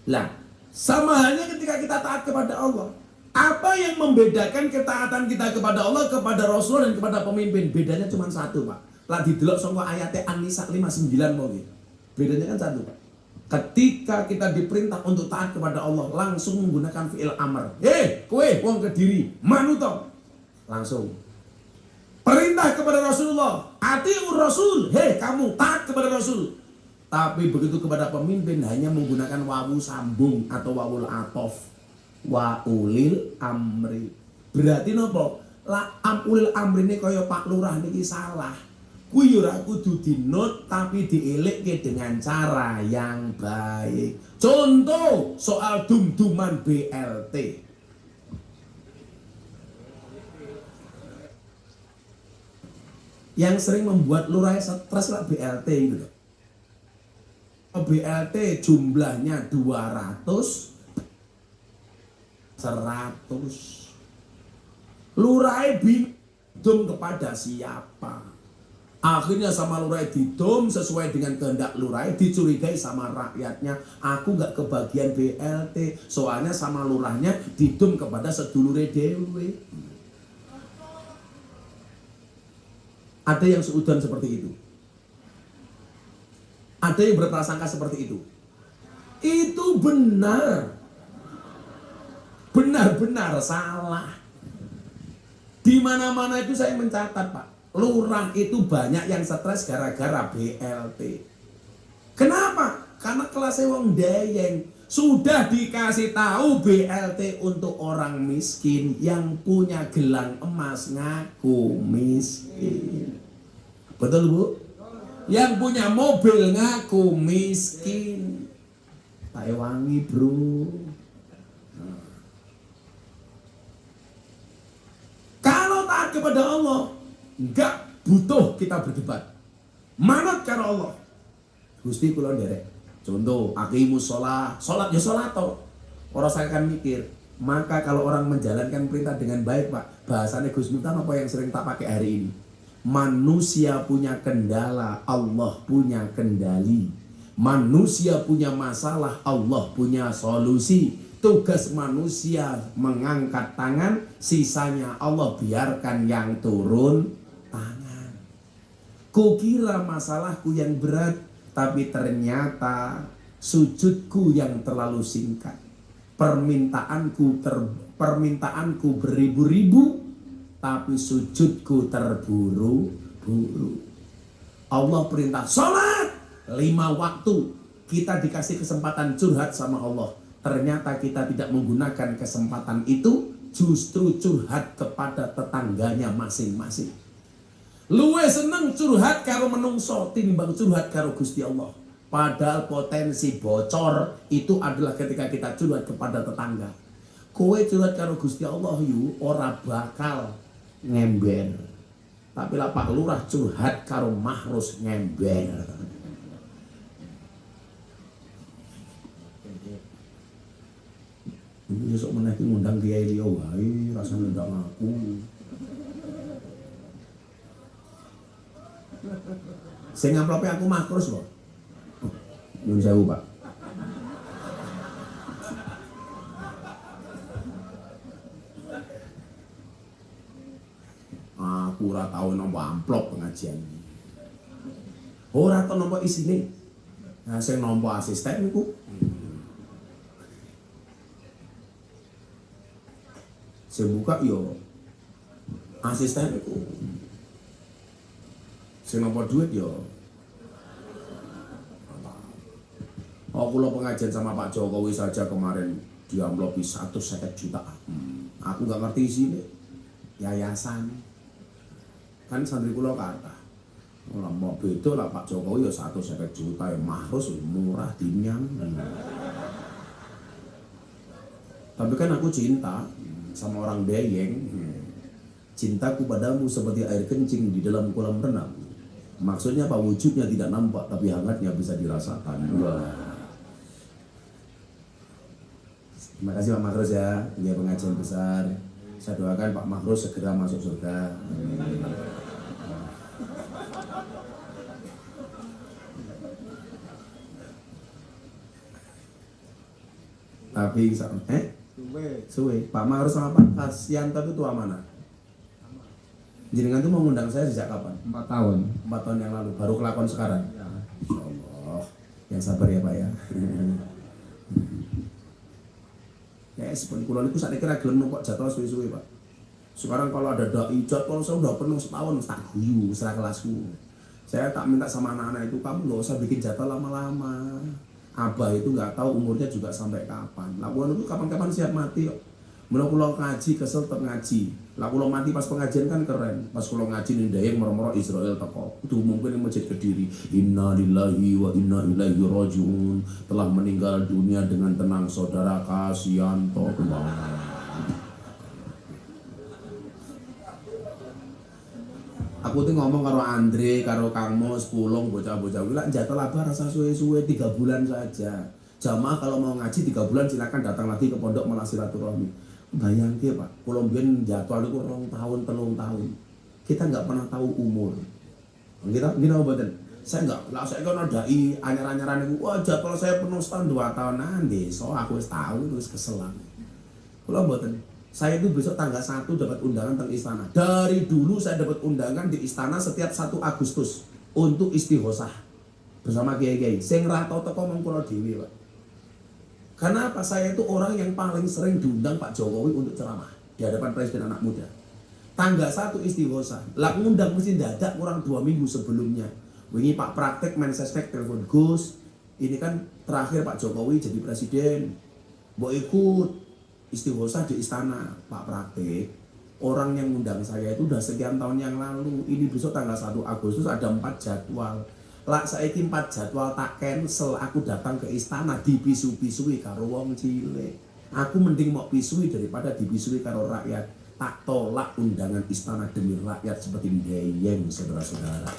Lah, sama halnya ketika kita taat kepada Allah. Apa yang membedakan ketaatan kita kepada Allah, kepada Rasul dan kepada pemimpin? Bedanya cuma satu, Pak. Lah didelok sangka ayatnya An-Nisa 59 mau gitu. Bedanya kan satu, Pak. Ketika kita diperintah untuk taat kepada Allah, langsung menggunakan fi'il amr. Kowe wong Kediri, manut to. Langsung. Perintah kepada Rasulullah, atiur Rasul. Kamu taat kepada Rasul. Tapi begitu kepada pemimpin hanya menggunakan wawu sambung atau wawul atof. wa ulil amri. Berarti nopo? Ulil amri ini kaya Pak Lurah niki salah. Kuwi ora kudu dinot tapi dielikke dengan cara yang baik. Contoh soal dum-duman BLT. Yang sering membuat lurah stres lah BLT itu loh. BLT jumlahnya 200 100. Lurah bingung kepada siapa? Akhirnya sama lurah didom sesuai dengan kehendak lurah, dicurigai sama rakyatnya. Aku gak kebagian BLT, soalnya sama lurahnya didom kepada sedulure dewe. Ada yang seudon seperti itu. Ada yang berprasangka seperti itu. Itu benar. Benar-benar salah. Di mana-mana itu saya mencatat, Pak. Lurah itu banyak yang stres gara-gara BLT. Kenapa? Karena kelasnya wong dayeng. Sudah dikasih tahu BLT untuk orang miskin, yang punya gelang emas ngaku miskin. Betul, Bu? Yang punya mobil ngaku miskin. Tak wangi, Bro. Kalau taat kepada Allah, enggak butuh kita berdebat. Manut karo Allah. Gusti kula nderek. Contoh, aqimus sholat. Sholat ya sholat toh. Orang saya akan mikir. Maka kalau orang menjalankan perintah dengan baik, Pak, bahasanya Gus Miftah apa yang sering tak pakai hari ini? Manusia punya kendala, Allah punya kendali. Manusia punya masalah, Allah punya solusi. Tugas manusia mengangkat tangan, sisanya Allah biarkan yang turun tangan. Kukira masalahku yang berat, tapi ternyata sujudku yang terlalu singkat. Permintaanku beribu-ribu, tapi sujudku terburu-buru. Allah perintah sholat 5 waktu. Kita dikasih kesempatan curhat sama Allah. Ternyata kita tidak menggunakan kesempatan itu, justru curhat kepada tetangganya masing-masing. Luwe seneng curhat karo menungso tinimbang curhat karo Gusti Allah. Padahal potensi bocor itu adalah ketika kita curhat kepada tetangga. Kowe curhat karo Gusti Allah yu ora bakal ngember. Tapi lah Pak Lurah curhat karo Mahrus ngember. Ini besok menaiki ngundang Kiai liya wae rasane ndak ngaku. Sing amplope aku Mahrus loh. Nyun sewu, Pak. Aku ora tau nampa amplop pengajian. Ora tau nampa isine. Nah, sing nampa asisten iku. Sing buka yo asisten iku. Sing nampa duit yo. Aku lo pengajian sama Pak Jokowi saja kemarin diamplopi 150 juta. Aku nggak ngerti isinya. Yayasan. Kan santri kulo kata, lah mau beda lah Pak Jokowi ya 150 juta, ya Mahrus murah dinyang. Tapi kan aku cinta sama orang Dayeng. Cintaku padamu seperti air kencing di dalam kolam renang. Maksudnya apa? Wujudnya tidak nampak, tapi hangatnya bisa dirasakan. Terima kasih Pak Mahrus ya, dia pengajian besar. Saya doakan Pak Mahrus segera masuk surga. Tapi suwe. Pak Mahrus sama Pak Kasyanto itu tua mana? Jenengan tuh mau ngundang saya sejak kapan? 4 tahun. 4 tahun yang lalu, baru kelakon sekarang. Ya. Insya Allah, yang sabar ya Pak ya. Ya, seperti kulon itu saat kira gelem kok jatuh suwe-suwe Pak. Sekarang kalau ada dai jadwal saya udah penuh setahun, tak guyu serah kelasku. Saya tak minta sama anak-anak itu, kamu nggak usah bikin jadwal lama-lama. Abah itu nggak tahu umurnya juga sampai kapan. Lah kula niku kapan-kapan siap mati kok. Mula kula ngaji kesel tetep ngaji. Lah kula mati pas pengajian kan keren. Pas kula ngaji ning Dayeng moro-moro Israel teko. Itu mungkin ning Masjid Kediri. Inna lillahi wa inna ilaihi rajiun. Telah meninggal dunia dengan tenang saudara Kasianto. Aku tuh ngomong karo Andre, karo Kang Mos, Pulung, bocah-bocah kuwi lak njatuh laba rasa suwe-suwe 3 bulan saja. Jamaah kalau mau ngaji 3 bulan silakan datang lagi ke pondok malah silaturahmi. Bayangke Pak, kula mbiyen jadwal iku 2 tahun, 3 tahun. Kita nggak pernah tahu umur. Kita gini mboten. Saya nggak, lah saya kan dai anyar-anyaran iku, wah jadwal saya penuh setahun 2 tahun nanti. So aku wis tahu wis keselan. Kula mboten. Saya itu besok tanggal 1 dapat undangan teng istana. Dari dulu saya dapat undangan di istana setiap 1 Agustus untuk istighosah bersama kiai-kiai. Sing ra tau teko mung kula dhewe, Pak. Karena apa? Saya itu orang yang paling sering diundang Pak Jokowi untuk ceramah di hadapan presiden anak muda. Tanggal 1 istighosah. Lah ngundang mesti dadak kurang 2 minggu sebelumnya. Wingi Pak Praktek Mensesnek telepon Gus. Ini kan terakhir Pak Jokowi jadi presiden. Mbok ikut istighosah di istana. Pak Praktek, orang yang undang saya itu udah sekian tahun yang lalu. Ini besok tanggal 1 Agustus ada 4 jadwal. Lah saiki 4 jadwal tak cancel. Aku datang ke istana dipisu-pisui karo wong cilik. Aku mending mau pisui daripada dipisui karo rakyat. Tak tolak undangan istana demi rakyat seperti Dayeng, saudara-saudara.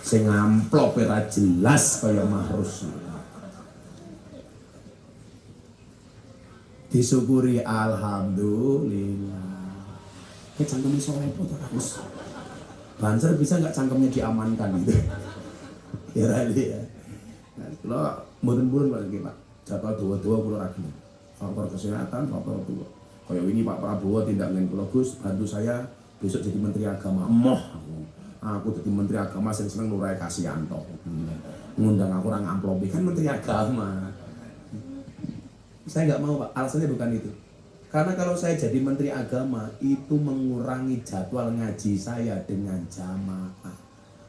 Sing amplop ora jelas kaya Mahrus. Disyukuri alhamdulillah. Cangkemnya sopo ta Gus? Banser bisa nggak cangkemnya diamankan gitu? Ya rali ya. Nah, kalau mboten-mboten lagi Pak. Jadwal dua-dua kula lagi. Faktor kesehatan, faktor tua. Kayak ini Pak Prabowo tindak ngen kula Gus, bantu saya besok jadi Menteri Agama. Emoh aku jadi Menteri Agama sing seneng Nurai Kasianto. Ngundang aku orang amplopi kan Menteri Agama. Saya nggak mau Pak, alasannya bukan itu. Karena kalau saya jadi Menteri Agama, itu mengurangi jadwal ngaji saya dengan jamaah.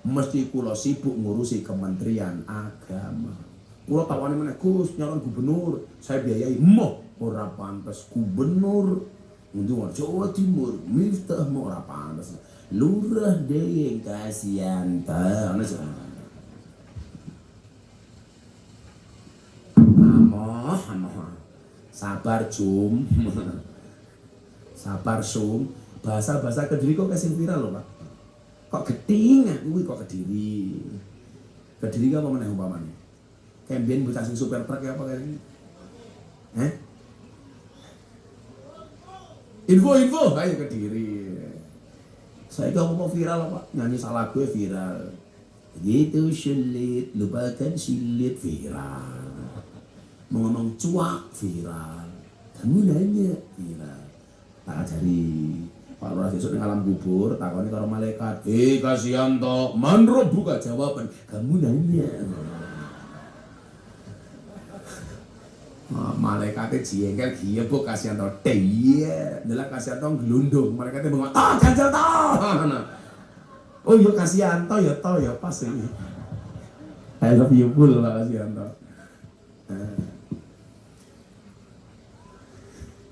Mesti kulo sibuk ngurusi Kementerian Agama. Kulo tawane meneh Gus, nyalon gubernur, saya biayai. Moh, ora pantes gubernur. Untuk Jawa Timur, Miftah mau ora pantes. Lurah Dayeng Kasianto. Amoh. Sabar Jum. Sabar Sum. Bahasa-bahasa Kediri kok kasih viral loh Pak. Kok geding kuwi kok Kediri. Kediri apa meneh umpamane? Kemben bocah sing super truk apa kaya ini? Info ayo Kediri. Saya gak mau viral Pak, nyanyi salah gue viral. Gitu sulit, lupakan silit viral. Mau ngomong cuak viral, kamu nanya viral. Tak ajari Pak Lurah besok di alam kubur, takoni karo malaikat, Kasianto, manro buka jawaban, kamu nanya. Malaikatnya jengkel giebuk Kasianto, iya, adalah Kasianto gelundung, malaikatnya bengok, ganjel oh iya Kasianto ya pas ini. I love you full lah Kasianto.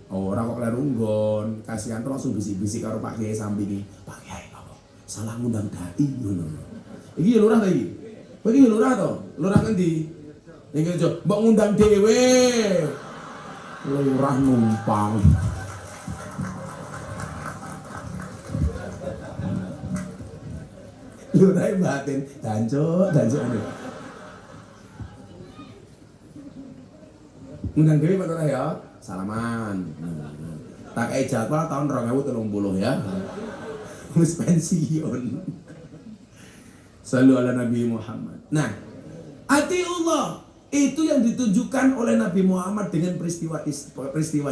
Orang kok kleru nggon, Kasianto langsung bisik-bisik karo Pak Kiai sampingi. Pak Kiai apa? Salah ngundang dai ngono. Iki lurah ta iki? Kowe iki lurah to? Lurah ngendi? Ning aja, mbok ngundang dhewe. Lurah numpang. Lurah batin, dancuk ngene. Ngundang dhewe Pak Lurah ya. Salaman. Tak kayak jadwal tahun 2030 ya. Wis pensiun. Shallu ala Nabi Muhammad. Nah, atiullah itu yang ditunjukkan oleh Nabi Muhammad dengan peristiwa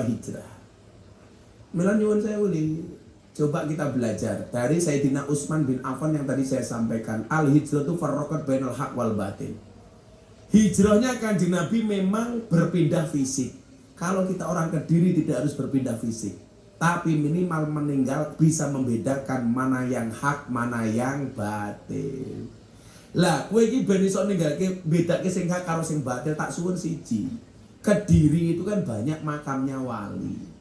hijrah. Milan nyuwun saya uli. Coba kita belajar dari Sayyidina Utsman bin Affan yang tadi saya sampaikan. Al-hijratu farraqat bainal haq wal batin. Hijrahnya Kanjeng Nabi memang berpindah fisik. Kalau kita orang Kediri tidak harus berpindah fisik, tapi minimal meninggal bisa membedakan mana yang hak, mana yang batil. Lah, kowe iki ben iso ninggalke bedake sing hak karo sing batil tak suwun siji. Kediri itu kan banyak makamnya wali.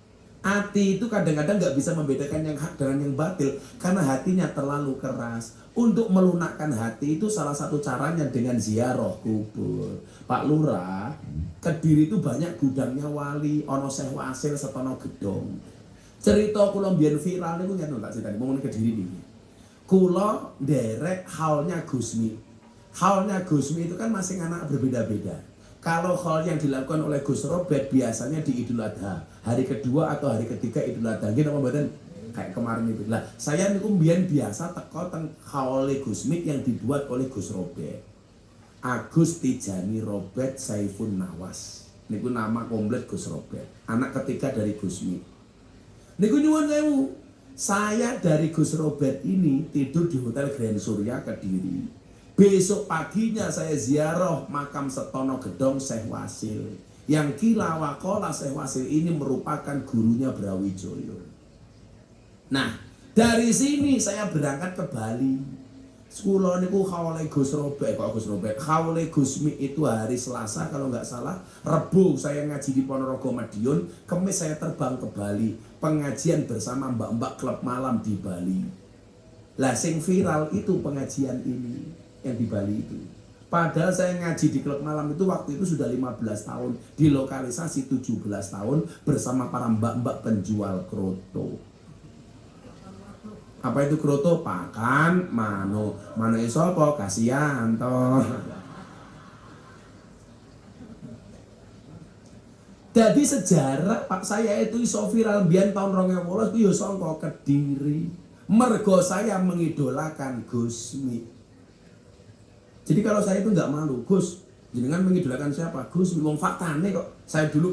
Hati itu kadang-kadang nggak bisa membedakan yang hak dengan yang batil karena hatinya terlalu keras. Untuk melunakkan hati itu salah satu caranya dengan ziarah kubur. Pak Lurah, Kediri itu banyak gudangnya wali, ono Syekh Wasil setono gedong. Cerita kula mbiyen viral niku ngene tak critani, ngomong Kediri niki. Kula nderek haulnya Gusmi. Haulnya Gusmi itu kan masing anak berbeda-beda. Kalau hal yang dilakukan oleh Gus Robert biasanya di Idul Adha, hari kedua atau hari ketiga Idul Adha. Nggih napa mboten? Kayak kemarin itu. Lah, saya niku mbiyen biasa teko teng haule Gusmi yang dibuat oleh Gus Robert. Agus Tijani Robert Saifun Nawas. Niku nama komplit Gus Robert. Anak ketiga dari Gusmi. Niku nyuwun sewu. Saya dari Gus Robert ini tidur di Hotel Grand Surya Kediri. Besok paginya saya ziarah makam Setono Gedong Syekh Wasil. Yang kila wakola Syekh Wasil ini merupakan gurunya Brawijoyo. Nah, dari sini saya berangkat ke Bali. Sekolah niku haule Gus Robert, haule Gusmi itu hari Selasa kalau nggak salah. Rebu saya ngaji di Ponorogo Madiun, Kamis saya terbang ke Bali, pengajian bersama mbak-mbak klub malam di Bali. Lah sing viral itu pengajian ini yang di Bali itu. Padahal saya ngaji di klub malam itu waktu itu sudah 15 tahun, di lokalisasi 17 tahun bersama para mbak-mbak penjual kroto. Apa itu kroto? Pakan, mano isopo, kasihan toh. Jadi sejarah Pak saya itu iso viral biyen tahun 2018 itu ya sangka Kediri. Mergo saya mengidolakan Gusmi. Jadi kalau saya itu nggak malu, Gus, jenengan mengidolakan siapa? Gus, wong faktane kok. Saya dulu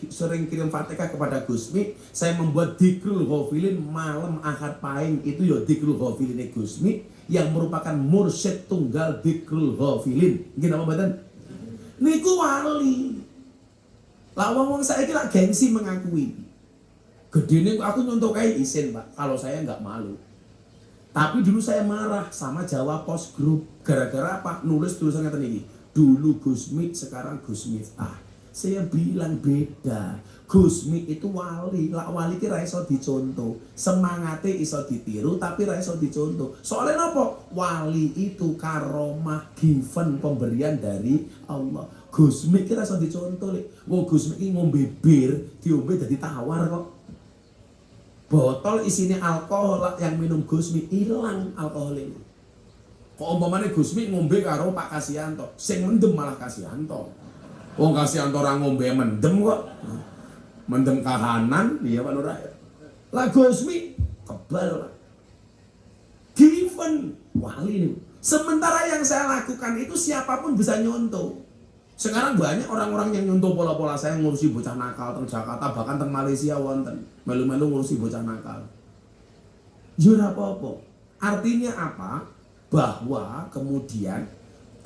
sering kirim Fatihah kepada Gusmi. Saya membuat Dikrul Ghafilin malam Ahad Pahing itu ya Dikrul Ghafilin Gusmi yang merupakan mursyid tunggal Dikrul Ghafilin. Nggih napa mboten? Niku wali. Lah wong saya kira gengsi mengakui. Gedene aku nyontokai isin, Pak. Kalau saya nggak malu. Tapi dulu saya marah sama Jawa Post Group. Gara-gara apa? Nulis tulisan ngeten iki. Dulu Gusmi, sekarang Gusmi. Saya bilang beda. Gusmi itu wali. Lah wali ki ra iso dicontoh. Semangate iso ditiru tapi ra iso dicontoh. Soalnya apa? Wali itu karomah given pemberian dari Allah. Gusmi ki ra iso dicontoh lek. Wong Gusmi ki ngombe bir, diombe dadi tawar kok. Botol isinya alkohol yang minum Gusmi hilang alkohol ini. Kok umpamane Gusmi ngombe karo Pak Kasianto, sing mendem malah Kasianto. Wong Kasianto ora ngombe mendem kok. Mendem kahanan, iya Pak Lurah. Lah Gusmi kebal. Given wali ini. Sementara yang saya lakukan itu siapapun bisa nyontoh. Sekarang banyak orang-orang yang nyontoh pola-pola saya ngurusi bocah nakal teng Jakarta, bahkan teng Malaysia wonten melu-melu ngurusi bocah nakal. Ya ora apa-apa. Artinya apa? Bahwa kemudian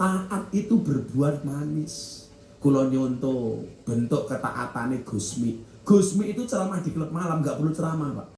taat itu berbuat manis. Kula nyontoh bentuk ketaatane Gusmi. Gusmi itu ceramah di klub malam, nggak perlu ceramah, Pak.